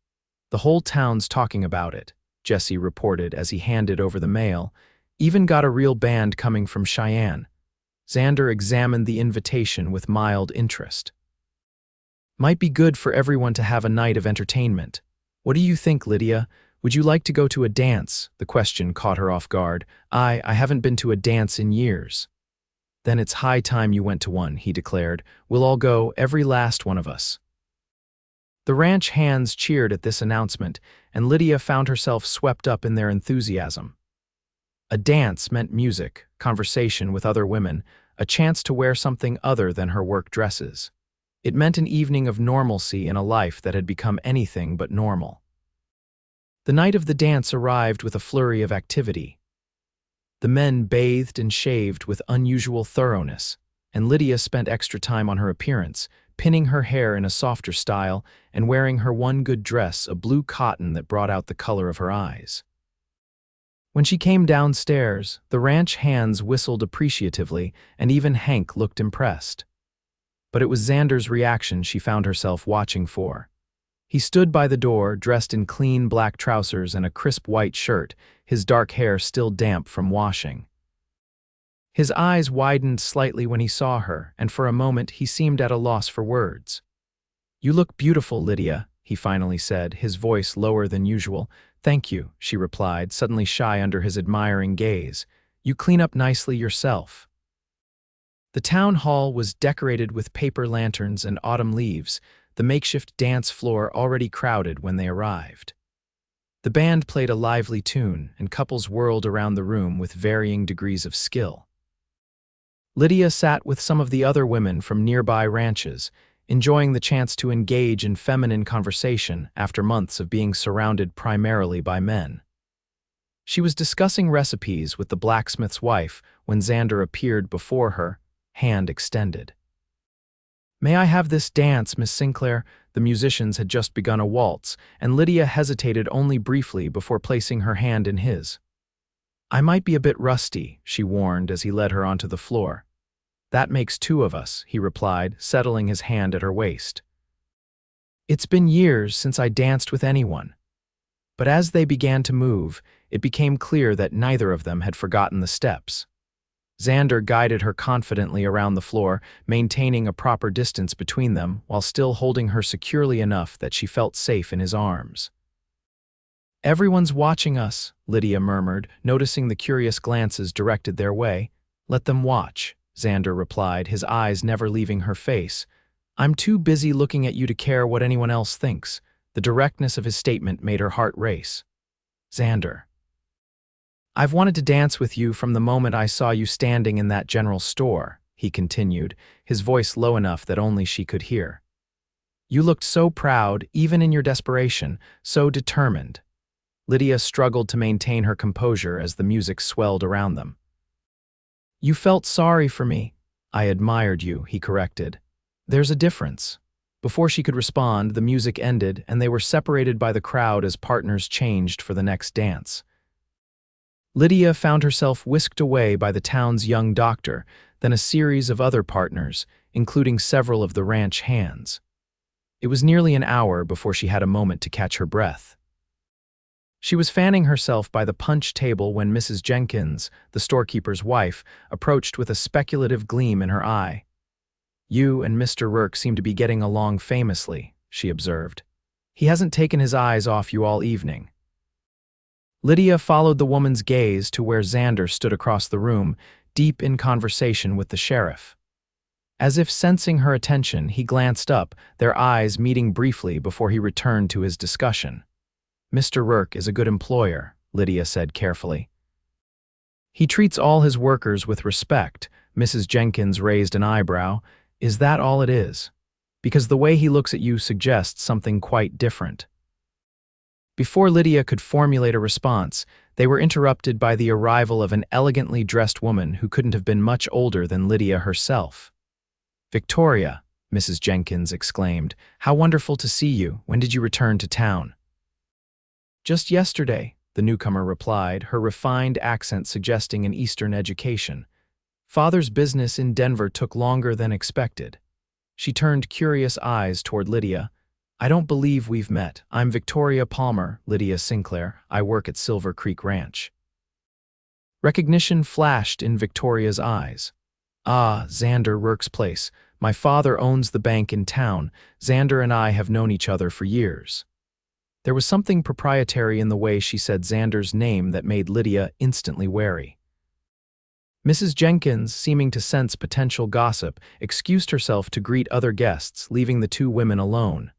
"The whole town's talking about it," Jesse reported as he handed over the mail. Even got a real band coming from Cheyenne. Xander examined the invitation with mild interest. Might be good for everyone to have a night of entertainment. What do you think, Lydia? Would you like to go to a dance? The question caught her off guard. I haven't been to a dance in years. Then it's high time you went to one, he declared. We'll all go, every last one of us. The ranch hands cheered at this announcement, and Lydia found herself swept up in their enthusiasm. A dance meant music, conversation with other women, a chance to wear something other than her work dresses. It meant an evening of normalcy in a life that had become anything but normal. The night of the dance arrived with a flurry of activity. The men bathed and shaved with unusual thoroughness, and Lydia spent extra time on her appearance, pinning her hair in a softer style and wearing her one good dress, a blue cotton that brought out the color of her eyes. When she came downstairs, the ranch hands whistled appreciatively, and even Hank looked impressed. But it was Xander's reaction she found herself watching for. He stood by the door, dressed in clean black trousers and a crisp white shirt, his dark hair still damp from washing. His eyes widened slightly when he saw her, and for a moment he seemed at a loss for words. "You look beautiful, Lydia," he finally said, his voice lower than usual. "Thank you," she replied, suddenly shy under his admiring gaze. "You clean up nicely yourself." The town hall was decorated with paper lanterns and autumn leaves, the makeshift dance floor already crowded when they arrived. The band played a lively tune, and couples whirled around the room with varying degrees of skill. Lydia sat with some of the other women from nearby ranches, enjoying the chance to engage in feminine conversation after months of being surrounded primarily by men. She was discussing recipes with the blacksmith's wife when Xander appeared before her, hand extended. "May I have this dance, Miss Sinclair?" The musicians had just begun a waltz, and Lydia hesitated only briefly before placing her hand in his. "I might be a bit rusty," she warned as he led her onto the floor. "That makes two of us," he replied, settling his hand at her waist. "It's been years since I danced with anyone." But as they began to move, it became clear that neither of them had forgotten the steps. Xander guided her confidently around the floor, maintaining a proper distance between them while still holding her securely enough that she felt safe in his arms. "Everyone's watching us," Lydia murmured, noticing the curious glances directed their way. "Let them watch," Xander replied, his eyes never leaving her face. "I'm too busy looking at you to care what anyone else thinks." The directness of his statement made her heart race. "Xander, I've wanted to dance with you from the moment I saw you standing in that general store," he continued, his voice low enough that only she could hear. "You looked so proud, even in your desperation, so determined." Lydia struggled to maintain her composure as the music swelled around them. "You felt sorry for me." "I admired you," he corrected. "There's a difference." Before she could respond, the music ended, and they were separated by the crowd as partners changed for the next dance. Lydia found herself whisked away by the town's young doctor, then a series of other partners, including several of the ranch hands. It was nearly an hour before she had a moment to catch her breath. She was fanning herself by the punch table when Mrs. Jenkins, the storekeeper's wife, approached with a speculative gleam in her eye. "You and Mr. Rourke seem to be getting along famously," she observed. "He hasn't taken his eyes off you all evening." Lydia followed the woman's gaze to where Xander stood across the room, deep in conversation with the sheriff. As if sensing her attention, he glanced up, their eyes meeting briefly before he returned to his discussion. "Mr. Rourke is a good employer," Lydia said carefully. "He treats all his workers with respect." Mrs. Jenkins raised an eyebrow. "Is that all it is? Because the way he looks at you suggests something quite different." Before Lydia could formulate a response, they were interrupted by the arrival of an elegantly dressed woman who couldn't have been much older than Lydia herself. "Victoria," Mrs. Jenkins exclaimed, "how wonderful to see you. When did you return to town?" "Just yesterday," the newcomer replied, her refined accent suggesting an Eastern education. "Father's business in Denver took longer than expected." She turned curious eyes toward Lydia. "I don't believe we've met. I'm Victoria Palmer, Lydia Sinclair. I work at Silver Creek Ranch." Recognition flashed in Victoria's eyes. Ah, Xander Rourke's place. My father owns the bank in town. Xander and I have known each other for years. There was something proprietary in the way she said Xander's name that made Lydia instantly wary. Mrs. Jenkins, seeming to sense potential gossip, excused herself to greet other guests, leaving the two women alone.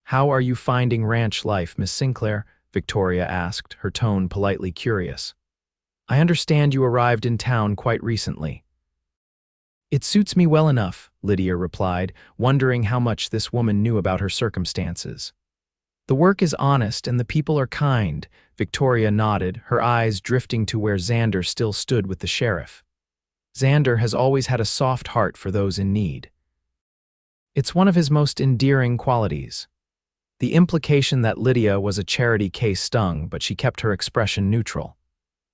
"How are you finding ranch life, Miss Sinclair?" Victoria asked, her tone politely curious. "I understand you arrived in town quite recently." "It suits me well enough," Lydia replied, wondering how much this woman knew about her circumstances. "The work is honest and the people are kind," Victoria nodded, her eyes drifting to where Xander still stood with the sheriff. "Xander has always had a soft heart for those in need. It's one of his most endearing qualities." The implication that Lydia was a charity case stung, but she kept her expression neutral.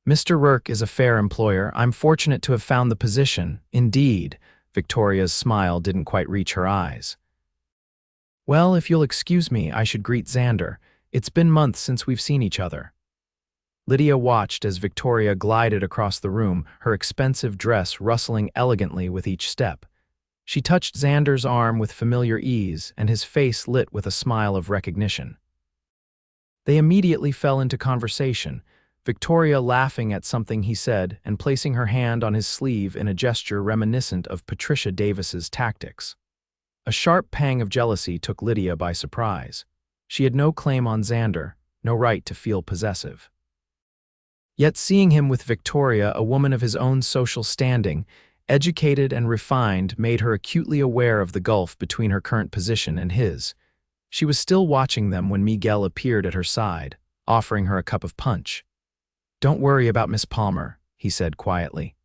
"Mr. Rourke is a fair employer. I'm fortunate to have found the position." "Indeed." Victoria's smile didn't quite reach her eyes. "Well, if you'll excuse me, I should greet Xander. It's been months since we've seen each other." Lydia watched as Victoria glided across the room, her expensive dress rustling elegantly with each step. She touched Xander's arm with familiar ease, and his face lit with a smile of recognition. They immediately fell into conversation, Victoria laughing at something he said and placing her hand on his sleeve in a gesture reminiscent of Patricia Davis's tactics. A sharp pang of jealousy took Lydia by surprise. She had no claim on Xander, no right to feel possessive. Yet seeing him with Victoria, a woman of his own social standing, educated and refined, made her acutely aware of the gulf between her current position and his. She was still watching them when Miguel appeared at her side, offering her a cup of punch. "Don't worry about Miss Palmer," he said quietly.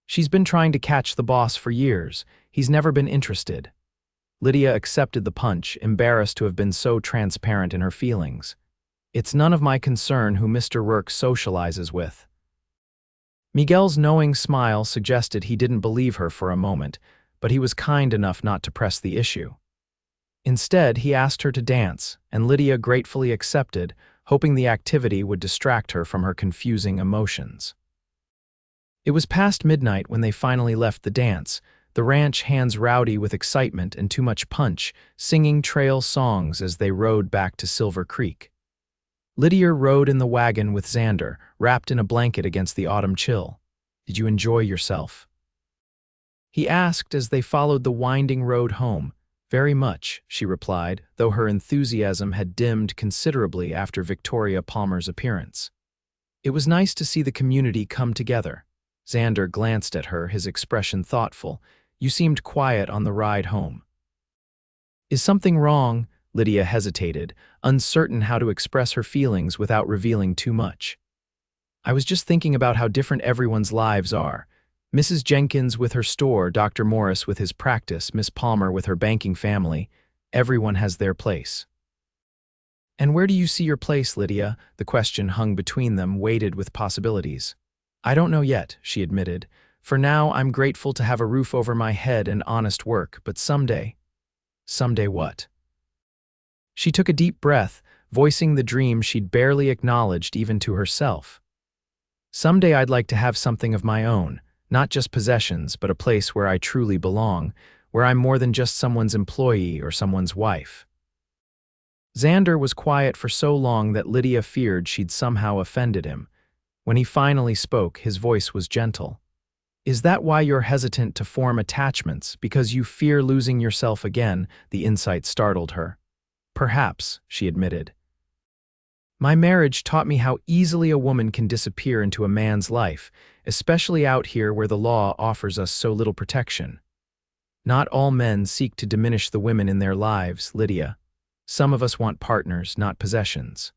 "She's been trying to catch the boss for years. He's never been interested." Lydia accepted the punch, embarrassed to have been so transparent in her feelings. "It's none of my concern who Mr. Rourke socializes with." Miguel's knowing smile suggested he didn't believe her for a moment, but he was kind enough not to press the issue. Instead, he asked her to dance, and Lydia gratefully accepted, hoping the activity would distract her from her confusing emotions. It was past midnight when they finally left the dance, the ranch hands rowdy with excitement and too much punch, singing trail songs as they rode back to Silver Creek. Lydia rode in the wagon with Xander, wrapped in a blanket against the autumn chill. "Did you enjoy yourself?" he asked as they followed the winding road home. "Very much," she replied, though her enthusiasm had dimmed considerably after Victoria Palmer's appearance. It was nice to see the community come together. Xander glanced at her, his expression thoughtful. "You seemed quiet on the ride home." "Is something wrong?" Lydia hesitated, uncertain how to express her feelings without revealing too much. "I was just thinking about how different everyone's lives are. Mrs. Jenkins with her store, Dr. Morris with his practice, Miss Palmer with her banking family. Everyone has their place." "And where do you see your place, Lydia?" The question hung between them, weighted with possibilities. "I don't know yet," she admitted. "For now, I'm grateful to have a roof over my head and honest work, but someday—" "Someday what?" She took a deep breath, voicing the dream she'd barely acknowledged even to herself. "Someday I'd like to have something of my own, not just possessions, but a place where I truly belong, where I'm more than just someone's employee or someone's wife." Xander was quiet for so long that Lydia feared she'd somehow offended him. When he finally spoke, his voice was gentle. "Is that why you're hesitant to form attachments, because you fear losing yourself again?" The insight startled her. "Perhaps," she admitted. "My marriage taught me how easily a woman can disappear into a man's life, especially out here where the law offers us so little protection. Not all men seek to diminish the women in their lives, Lydia. Some of us want partners, not possessions."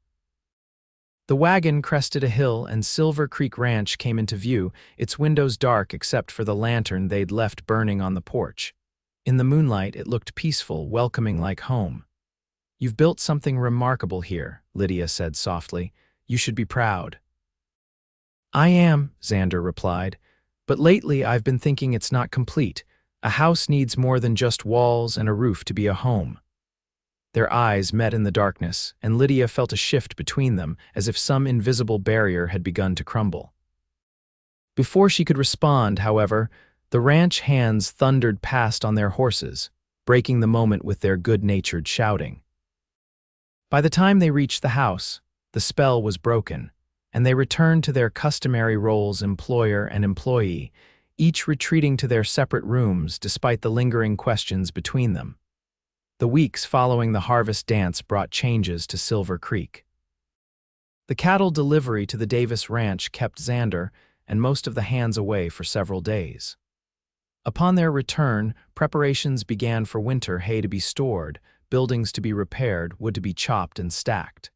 The wagon crested a hill and Silver Creek Ranch came into view, its windows dark except for the lantern they'd left burning on the porch. In the moonlight, it looked peaceful, welcoming like home. "You've built something remarkable here," Lydia said softly. "You should be proud." "I am," Xander replied. "But lately I've been thinking it's not complete. A house needs more than just walls and a roof to be a home." Their eyes met in the darkness, and Lydia felt a shift between them, as if some invisible barrier had begun to crumble. Before she could respond, however, the ranch hands thundered past on their horses, breaking the moment with their good-natured shouting. By the time they reached the house, the spell was broken, and they returned to their customary roles employer and employee, each retreating to their separate rooms despite the lingering questions between them. The weeks following the harvest dance brought changes to Silver Creek. The cattle delivery to the Davis Ranch kept Xander and most of the hands away for several days. Upon their return, preparations began for winter: hay to be stored, buildings to be repaired, wood to be chopped and stacked.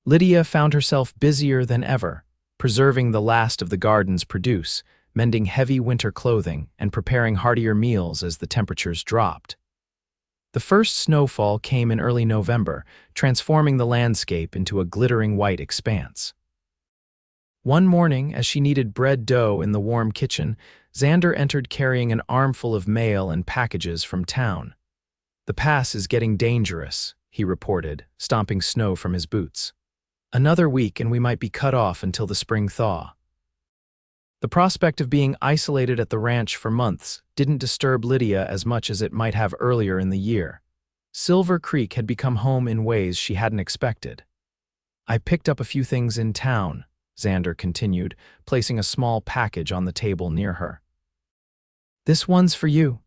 Lydia found herself busier than ever, preserving the last of the garden's produce, mending heavy winter clothing, and preparing heartier meals as the temperatures dropped. The first snowfall came in early November, transforming the landscape into a glittering white expanse. One morning, as she kneaded bread dough in the warm kitchen, Xander entered carrying an armful of mail and packages from town. "The pass is getting dangerous," he reported, stomping snow from his boots. "Another week and we might be cut off until the spring thaw." The prospect of being isolated at the ranch for months didn't disturb Lydia as much as it might have earlier in the year. Silver Creek had become home in ways she hadn't expected. "I picked up a few things in town," Xander continued, placing a small package on the table near her. "This one's for you."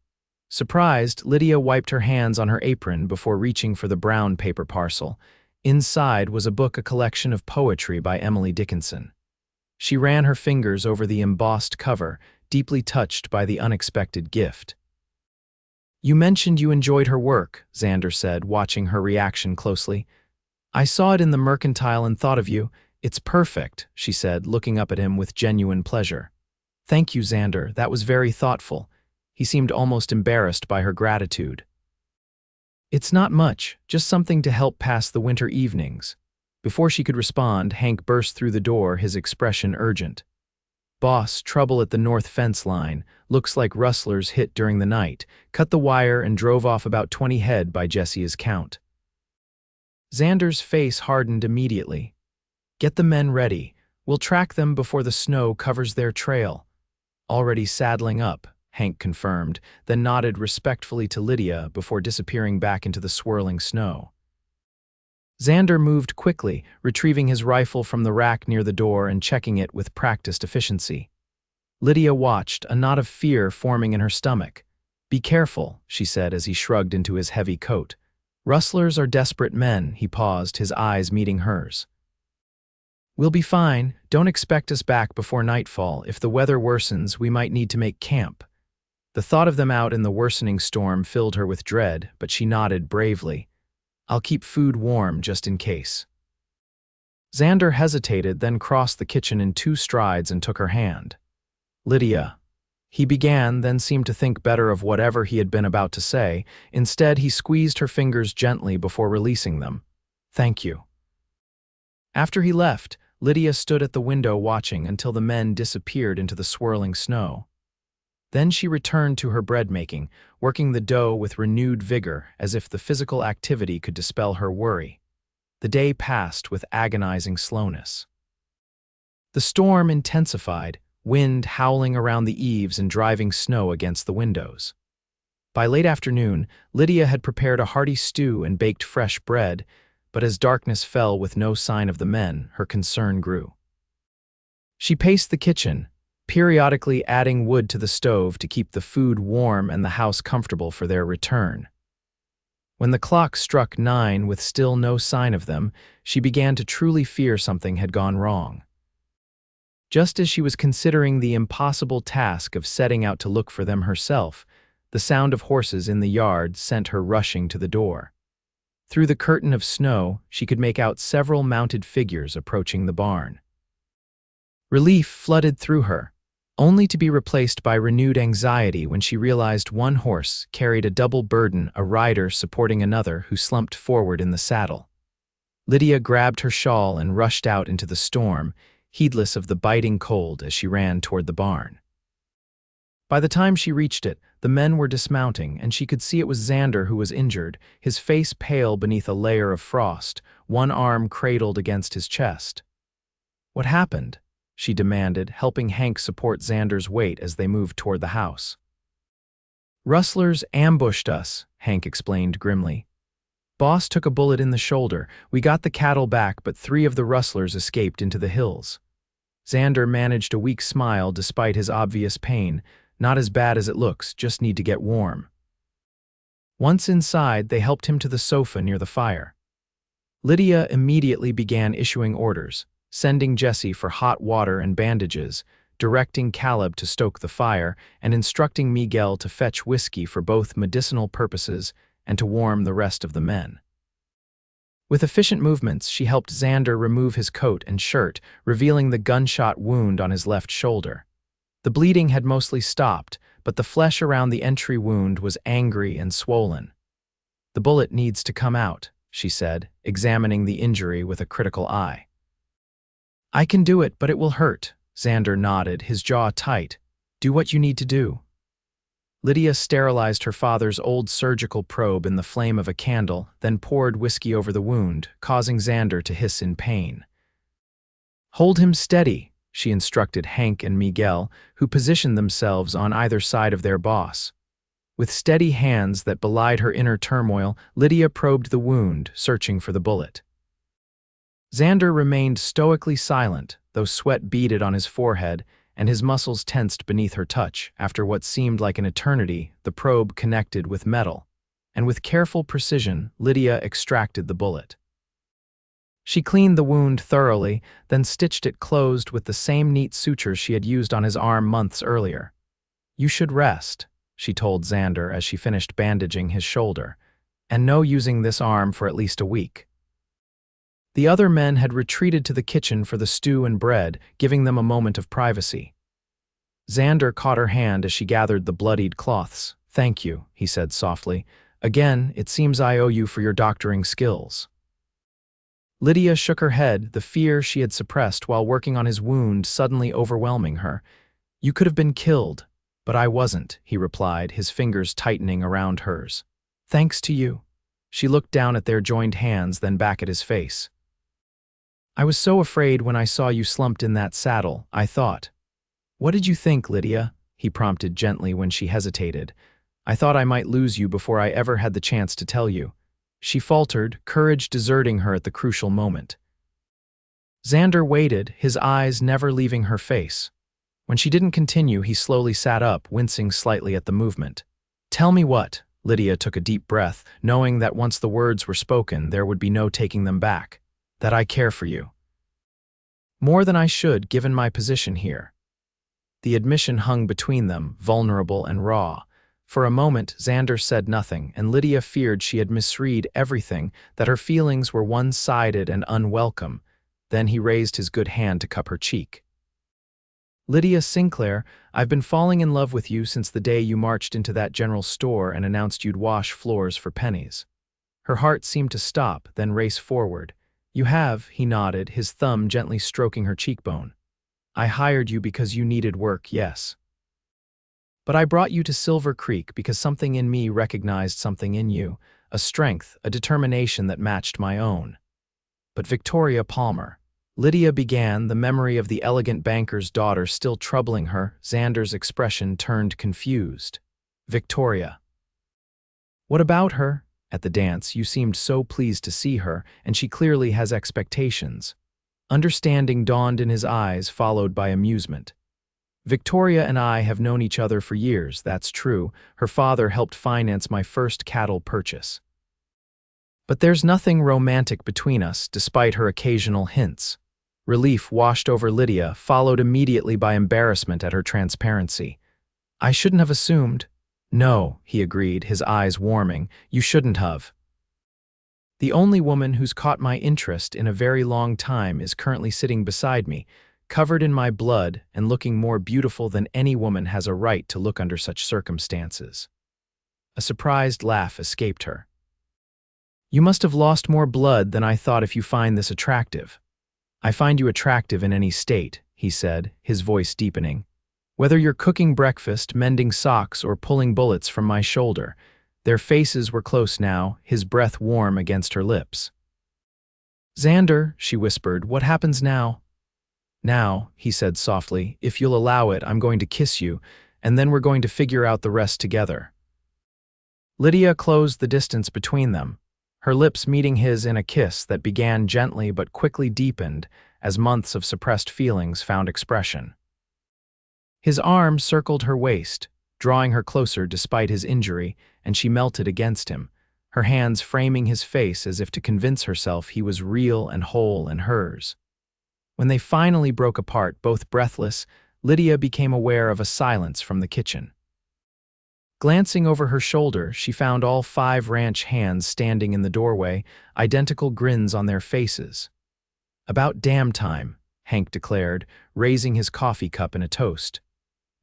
Surprised, Lydia wiped her hands on her apron before reaching for the brown paper parcel. Inside was a book, a collection of poetry by Emily Dickinson. She ran her fingers over the embossed cover, deeply touched by the unexpected gift. "You mentioned you enjoyed her work," Xander said, watching her reaction closely. "I saw it in the Mercantile and thought of you. It's perfect," she said, looking up at him with genuine pleasure. "Thank you, Xander. That was very thoughtful." He seemed almost embarrassed by her gratitude. "It's not much, just something to help pass the winter evenings." Before she could respond, Hank burst through the door, his expression urgent. "Boss, trouble at the north fence line. Looks like rustlers hit during the night. Cut the wire and drove off about 20 head by Jessia's count." Xander's face hardened immediately. "Get the men ready. We'll track them before the snow covers their trail." "Already saddling up," Hank confirmed, then nodded respectfully to Lydia before disappearing back into the swirling snow. Xander moved quickly, retrieving his rifle from the rack near the door and checking it with practiced efficiency. Lydia watched, a knot of fear forming in her stomach. "Be careful," she said as he shrugged into his heavy coat. "Rustlers are desperate men." He paused, his eyes meeting hers. "We'll be fine. Don't expect us back before nightfall. If the weather worsens, we might need to make camp." The thought of them out in the worsening storm filled her with dread, but she nodded bravely. "I'll keep food warm just in case." Xander hesitated, then crossed the kitchen in 2 strides and took her hand. "Lydia," he began, then seemed to think better of whatever he had been about to say. Instead, he squeezed her fingers gently before releasing them. "Thank you." After he left, Lydia stood at the window watching until the men disappeared into the swirling snow. Then she returned to her bread-making, working the dough with renewed vigor as if the physical activity could dispel her worry. The day passed with agonizing slowness. The storm intensified, wind howling around the eaves and driving snow against the windows. By late afternoon, Lydia had prepared a hearty stew and baked fresh bread, but as darkness fell with no sign of the men, her concern grew. She paced the kitchen, periodically adding wood to the stove to keep the food warm and the house comfortable for their return. When the clock struck 9 with still no sign of them, she began to truly fear something had gone wrong. Just as she was considering the impossible task of setting out to look for them herself, the sound of horses in the yard sent her rushing to the door. Through the curtain of snow, she could make out several mounted figures approaching the barn. Relief flooded through her, only to be replaced by renewed anxiety when she realized one horse carried a double burden, a rider supporting another who slumped forward in the saddle. Lydia grabbed her shawl and rushed out into the storm, heedless of the biting cold as she ran toward the barn. By the time she reached it, the men were dismounting, and she could see it was Xander who was injured, his face pale beneath a layer of frost, one arm cradled against his chest. "What happened?" she demanded, helping Hank support Xander's weight as they moved toward the house. Rustlers ambushed us, Hank explained grimly. Boss took a bullet in the shoulder. We got the cattle back, but 3 of the rustlers escaped into the hills. Xander managed a weak smile despite his obvious pain. Not as bad as it looks, just need to get warm. Once inside, they helped him to the sofa near the fire. Lydia immediately began issuing orders, sending Jesse for hot water and bandages, directing Caleb to stoke the fire, and instructing Miguel to fetch whiskey for both medicinal purposes and to warm the rest of the men. With efficient movements, she helped Xander remove his coat and shirt, revealing the gunshot wound on his left shoulder. The bleeding had mostly stopped, but the flesh around the entry wound was angry and swollen. "The bullet needs to come out," she said, examining the injury with a critical eye. "I can do it, but it will hurt," Xander nodded, his jaw tight. "Do what you need to do." Lydia sterilized her father's old surgical probe in the flame of a candle, then poured whiskey over the wound, causing Xander to hiss in pain. "Hold him steady," she instructed Hank and Miguel, who positioned themselves on either side of their boss. With steady hands that belied her inner turmoil, Lydia probed the wound, searching for the bullet. Xander remained stoically silent, though sweat beaded on his forehead, and his muscles tensed beneath her touch. After what seemed like an eternity, the probe connected with metal, and with careful precision, Lydia extracted the bullet. She cleaned the wound thoroughly, then stitched it closed with the same neat sutures she had used on his arm months earlier. "You should rest," she told Xander as she finished bandaging his shoulder, "and no using this arm for at least a week." The other men had retreated to the kitchen for the stew and bread, giving them a moment of privacy. Xander caught her hand as she gathered the bloodied cloths. "Thank you," he said softly. "Again, it seems I owe you for your doctoring skills." Lydia shook her head, the fear she had suppressed while working on his wound suddenly overwhelming her. "You could have been killed, but I wasn't," he replied, his fingers tightening around hers. "Thanks to you." She looked down at their joined hands, then back at his face. "I was so afraid when I saw you slumped in that saddle, I thought." "What did you think, Lydia?" he prompted gently when she hesitated. "I thought I might lose you before I ever had the chance to tell you." She faltered, courage deserting her at the crucial moment. Xander waited, his eyes never leaving her face. When she didn't continue, he slowly sat up, wincing slightly at the movement. "Tell me what?" Lydia took a deep breath, knowing that once the words were spoken, there would be no taking them back. "That I care for you. More than I should, given my position here." The admission hung between them, vulnerable and raw. For a moment, Xander said nothing, and Lydia feared she had misread everything, that her feelings were one-sided and unwelcome. Then he raised his good hand to cup her cheek. "Lydia Sinclair, I've been falling in love with you since the day you marched into that general store and announced you'd wash floors for Pennies." Her heart seemed to stop, then race forward. "You have," he nodded, his thumb gently stroking her cheekbone. "I hired you because you needed work, yes. But I brought you to Silver Creek because something in me recognized something in you, a strength, a determination that matched my own." "But Victoria Palmer," Lydia began, the memory of the elegant banker's daughter still troubling her. Xander's expression turned confused. "Victoria. What about her? At the dance, you seemed so pleased to see her, and she clearly has expectations." Understanding dawned in his eyes, followed by amusement. "Victoria and I have known each other for years, that's true. Her father helped finance my first cattle purchase. But there's nothing romantic between us, despite her occasional hints." Relief washed over Lydia, followed immediately by embarrassment at her transparency. "I shouldn't have assumed." "No," he agreed, his eyes warming. "You shouldn't have. The only woman who's caught my interest in a very long time is currently sitting beside me, covered in my blood and looking more beautiful than any woman has a right to look under such circumstances." A surprised laugh escaped her. "You must have lost more blood than I thought if you find this attractive." "I find you attractive in any state," he said, his voice deepening. "Whether you're cooking breakfast, mending socks, or pulling bullets from my shoulder." Their faces were close now, his breath warm against her lips. "Xander," she whispered, "what happens now?" Now, he said softly, if you'll allow it, I'm going to kiss you, and then we're going to figure out the rest together. Lydia closed the distance between them, her lips meeting his in a kiss that began gently but quickly deepened as months of suppressed feelings found expression. His arm circled her waist, drawing her closer despite his injury, and she melted against him, her hands framing his face as if to convince herself he was real and whole in hers. When they finally broke apart, both breathless, Lydia became aware of a silence from the kitchen. Glancing over her shoulder, she found all 5 ranch hands standing in the doorway, identical grins on their faces. "About damn time," Hank declared, raising his coffee cup in a toast.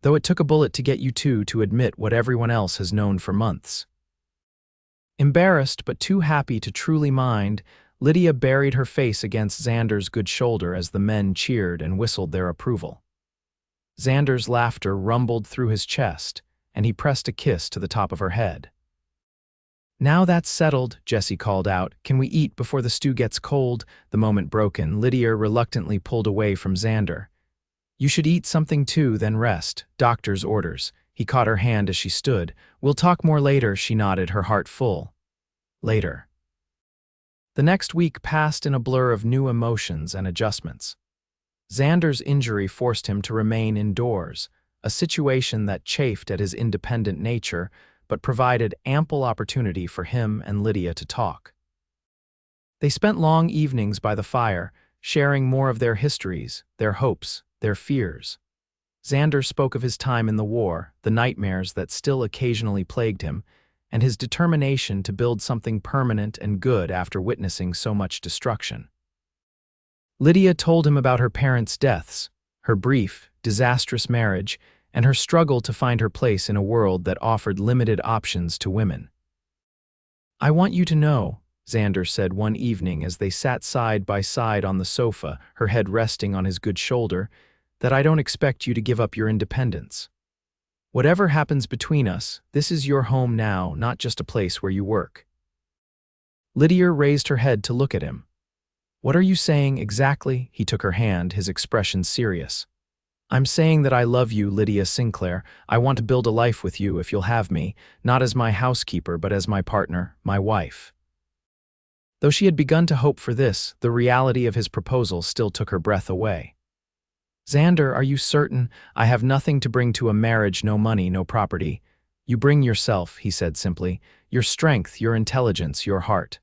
"Though it took a bullet to get you two to admit what everyone else has known for months." Embarrassed but too happy to truly mind, Lydia buried her face against Xander's good shoulder as the men cheered and whistled their approval. Xander's laughter rumbled through his chest, and he pressed a kiss to the top of her head. "Now that's settled," Jessie called out. "Can we eat before the stew gets cold?" The moment broken, Lydia reluctantly pulled away from Xander. "You should eat something too, then rest. Doctor's orders." He caught her hand as she stood. "We'll talk more later," she nodded, her heart full. Later. The next week passed in a blur of new emotions and adjustments. Xander's injury forced him to remain indoors, a situation that chafed at his independent nature, but provided ample opportunity for him and Lydia to talk. They spent long evenings by the fire, sharing more of their histories, their hopes, their fears. Xander spoke of his time in the war, the nightmares that still occasionally plagued him, and his determination to build something permanent and good after witnessing so much destruction. Lydia told him about her parents' deaths, her brief, disastrous marriage, and her struggle to find her place in a world that offered limited options to women. "I want you to know," Xander said one evening as they sat side by side on the sofa, her head resting on his good shoulder, "that I don't expect you to give up your independence. Whatever happens between us, this is your home now, not just a place where you work." Lydia raised her head to look at him. "What are you saying exactly?" He took her hand, his expression serious. "I'm saying that I love you, Lydia Sinclair. I want to build a life with you if you'll have me, not as my housekeeper but as my partner, my wife." Though she had begun to hope for this, the reality of his proposal still took her breath away. "Xander, are you certain? I have nothing to bring to a marriage, no money, no property. You bring yourself," he said simply, "your strength, your intelligence, your heart.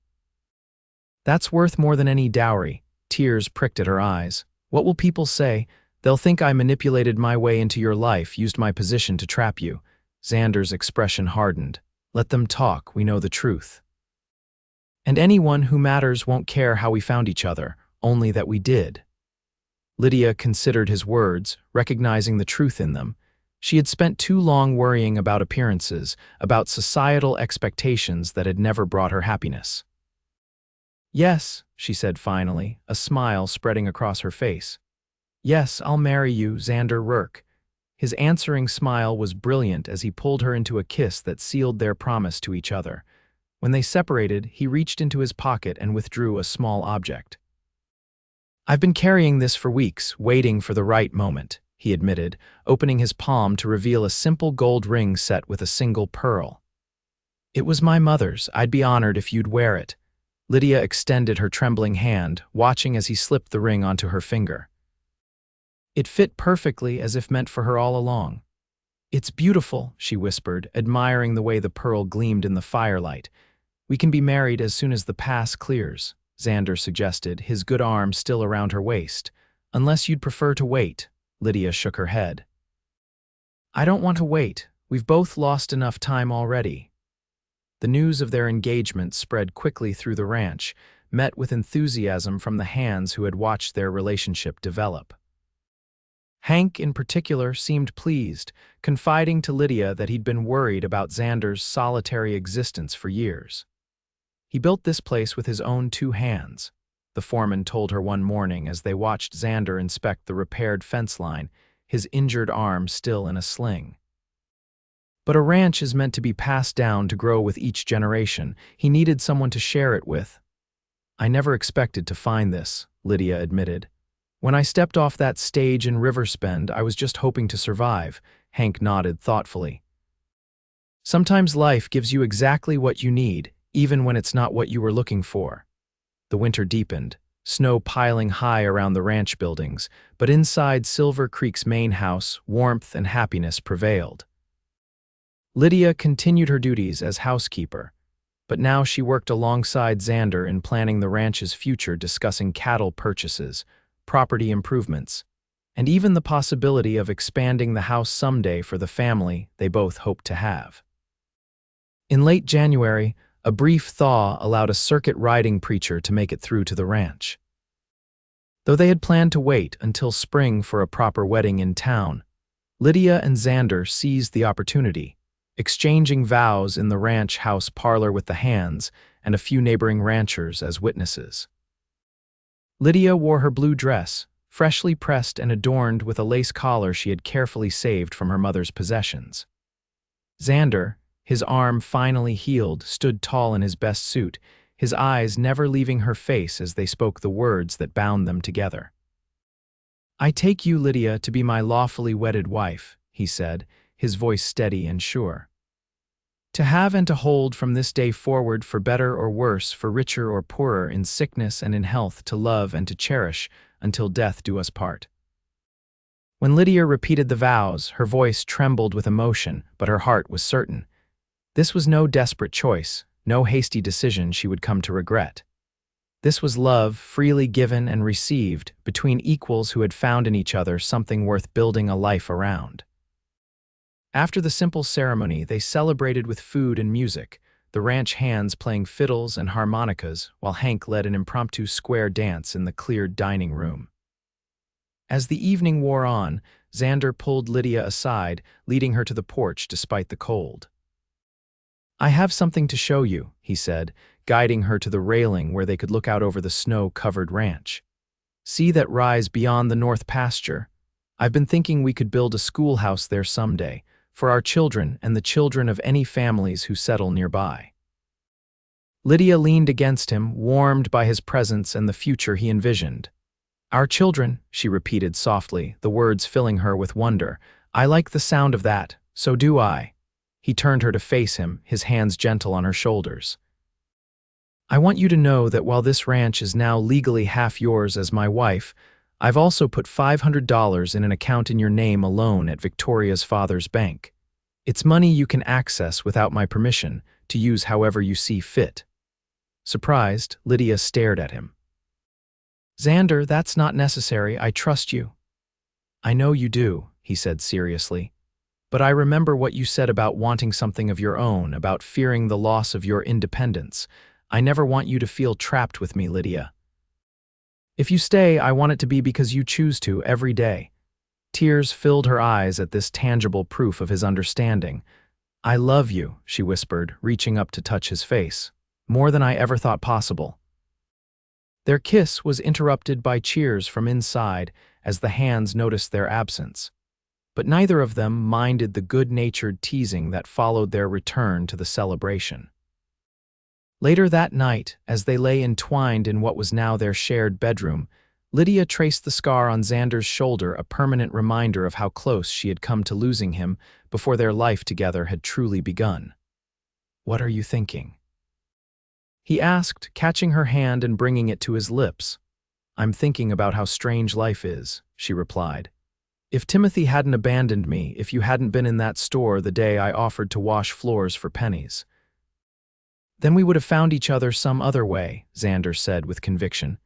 That's worth more than any dowry." Tears pricked at her eyes. "What will people say? They'll think I manipulated my way into your life, used my position to trap you." Xander's expression hardened. "Let them talk, we know the truth. And anyone who matters won't care how we found each other, only that we did." Lydia considered his words, recognizing the truth in them. She had spent too long worrying about appearances, about societal expectations that had never brought her happiness. "Yes," she said finally, a smile spreading across her face. "Yes, I'll marry you, Xander Rourke." His answering smile was brilliant as he pulled her into a kiss that sealed their promise to each other. When they separated, he reached into his pocket and withdrew a small object. "I've been carrying this for weeks, waiting for the right moment," he admitted, opening his palm to reveal a simple gold ring set with a single pearl. "It was my mother's. I'd be honored if you'd wear it." Lydia extended her trembling hand, watching as he slipped the ring onto her finger. It fit perfectly, as if meant for her all along. "It's beautiful," she whispered, admiring the way the pearl gleamed in the firelight. "We can be married as soon as the pass clears," Xander suggested, his good arm still around her waist. "Unless you'd prefer to wait." Lydia shook her head. "I don't want to wait. We've both lost enough time already." The news of their engagement spread quickly through the ranch, met with enthusiasm from the hands who had watched their relationship develop. Hank, in particular, seemed pleased, confiding to Lydia that he'd been worried about Xander's solitary existence for years. "He built this place with his own 2 hands," the foreman told her one morning as they watched Xander inspect the repaired fence line, his injured arm still in a sling. "But a ranch is meant to be passed down to grow with each generation. He needed someone to share it with." "I never expected to find this," Lydia admitted. When I stepped off that stage in Riversbend, I was just hoping to survive, Hank nodded thoughtfully. Sometimes life gives you exactly what you need, even when it's not what you were looking for. The winter deepened, snow piling high around the ranch buildings, but inside Silver Creek's main house, warmth and happiness prevailed. Lydia continued her duties as housekeeper, but now she worked alongside Xander in planning the ranch's future, discussing cattle purchases, property improvements, and even the possibility of expanding the house someday for the family they both hoped to have. In late January, a brief thaw allowed a circuit riding preacher to make it through to the ranch. Though they had planned to wait until spring for a proper wedding in town, Lydia and Xander seized the opportunity, exchanging vows in the ranch house parlor with the Hands and a few neighboring ranchers as witnesses. Lydia wore her blue dress, freshly pressed and adorned with a lace collar she had carefully saved from her mother's possessions. Xander, his arm finally healed, stood tall in his best suit, his eyes never leaving her face as they spoke the words that bound them together. "I take you, Lydia, to be my lawfully wedded wife," he said, his voice steady and sure. "To have and to hold from this day forward, for better or worse, for richer or poorer, in sickness and in health, to love and to cherish, until death do us part." When Lydia repeated the vows, her voice trembled with emotion, but her heart was certain. This was no desperate choice, no hasty decision she would come to regret. This was love, freely given and received, between equals who had found in each other something worth building a life around. After the simple ceremony, they celebrated with food and music, the ranch hands playing fiddles and harmonicas while Hank led an impromptu square dance in the cleared dining room. As the evening wore on, Xander pulled Lydia aside, leading her to the porch despite the cold. "I have something to show you," he said, guiding her to the railing where they could look out over the snow-covered ranch. "See that rise beyond the north pasture? I've been thinking we could build a schoolhouse there someday, for our children and the children of any families who settle nearby." Lydia leaned against him, warmed by his presence and the future he envisioned. "Our children," she repeated softly, the words filling her with wonder. "I like the sound of that, so do I." He turned her to face him, his hands gentle on her shoulders. "I want you to know that while this ranch is now legally half yours as my wife, I've also put $500 in an account in your name alone at Victoria's father's bank. It's money you can access without my permission, to use however you see fit." Surprised, Lydia stared at him. "Xander, that's not necessary. I trust you." "I know you do," he said seriously. "But I remember what you said about wanting something of your own, about fearing the loss of your independence. I never want you to feel trapped with me, Lydia. If you stay, I want it to be because you choose to every day." Tears filled her eyes at this tangible proof of his understanding. "I love you," she whispered, reaching up to touch his face, "more than I ever thought possible." Their kiss was interrupted by cheers from inside as the Hands noticed their absence. But neither of them minded the good-natured teasing that followed their return to the celebration. Later that night, as they lay entwined in what was now their shared bedroom, Lydia traced the scar on Xander's shoulder, a permanent reminder of how close she had come to losing him before their life together had truly begun. "What are you thinking?" he asked, catching her hand and bringing it to his lips. "I'm thinking about how strange life is," she replied. "If Timothy hadn't abandoned me, if you hadn't been in that store the day I offered to wash floors for Pennies, then we would have found each other some other way," Xander said with conviction.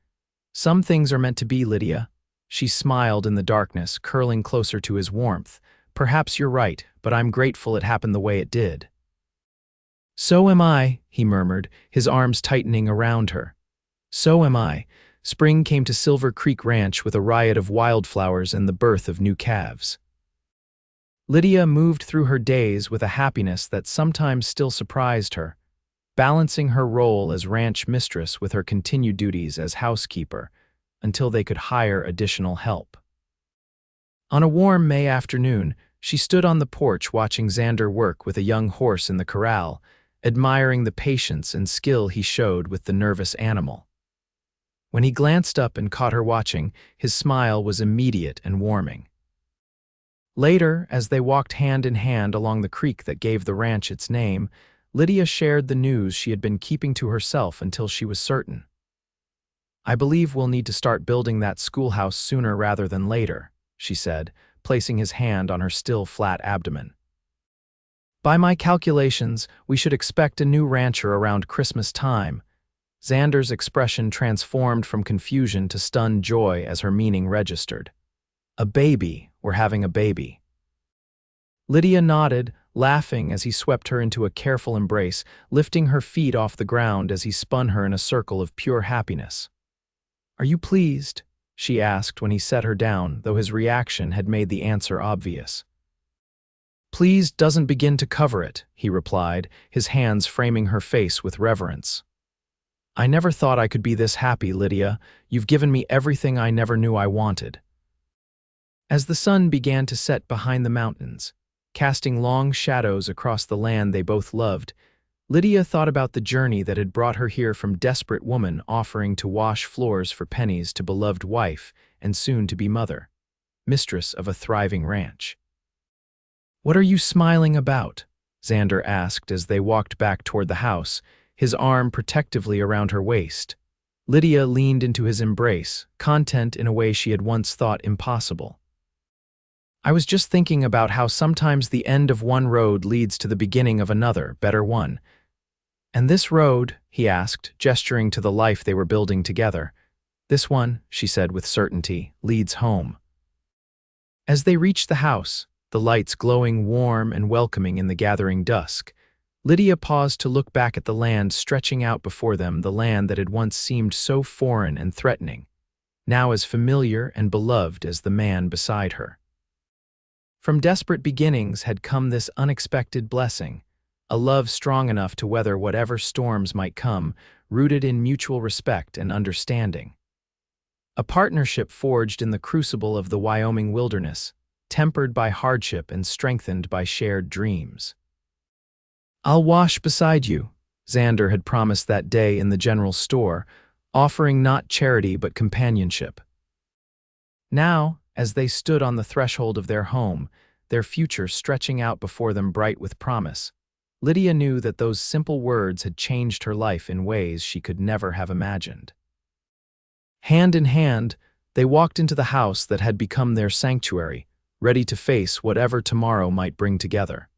"Some things are meant to be, Lydia." She smiled in the darkness, curling closer to his warmth. "Perhaps you're right, but I'm grateful it happened the way it did." "So am I," he murmured, his arms tightening around her. "So am I." Spring came to Silver Creek Ranch with a riot of wildflowers and the birth of new calves. Lydia moved through her days with a happiness that sometimes still surprised her, balancing her role as ranch mistress with her continued duties as housekeeper until they could hire additional help. On a warm May afternoon, she stood on the porch watching Xander work with a young horse in the corral, admiring the patience and skill he showed with the nervous animal. When he glanced up and caught her watching, his smile was immediate and warming. Later, as they walked hand in hand along the creek that gave the ranch its name, Lydia shared the news she had been keeping to herself until she was certain. "I believe we'll need to start building that schoolhouse sooner rather than later," she said, placing his hand on her still flat abdomen. "By my calculations, we should expect a new rancher around Christmas time." Xander's expression transformed from confusion to stunned joy as her meaning registered. "A baby, we're having a baby." Lydia nodded, laughing as he swept her into a careful embrace, lifting her feet off the ground as he spun her in a circle of pure happiness. "Are you pleased?" she asked when he set her down, though his reaction had made the answer obvious. "Pleased doesn't begin to cover it," he replied, his hands framing her face with reverence. "I never thought I could be this happy, Lydia. You've given me everything I never knew I wanted." As the sun began to set behind the mountains, casting long shadows across the land they both loved, Lydia thought about the journey that had brought her here from desperate woman offering to wash floors for pennies to beloved wife and soon-to-be mother, mistress of a thriving ranch. "What are you smiling about?" Xander asked as they walked back toward the house, his arm protectively around her waist. Lydia leaned into his embrace, content in a way she had once thought impossible. "I was just thinking about how sometimes the end of one road leads to the beginning of another, better one. And this road," he asked, gesturing to the life they were building together. "This one," she said with certainty, "leads home." As they reached the house, the lights glowing warm and welcoming in the gathering dusk, Lydia paused to look back at the land stretching out before them, the land that had once seemed so foreign and threatening, now as familiar and beloved as the man beside her. From desperate beginnings had come this unexpected blessing, a love strong enough to weather whatever storms might come, rooted in mutual respect and understanding. A partnership forged in the crucible of the Wyoming wilderness, tempered by hardship and strengthened by shared dreams. "I'll wash beside you," Xander had promised that day in the general store, offering not charity but companionship. Now, as they stood on the threshold of their home, their future stretching out before them bright with promise, Lydia knew that those simple words had changed her life in ways she could never have imagined. Hand in hand, they walked into the house that had become their sanctuary, ready to face whatever tomorrow might bring together.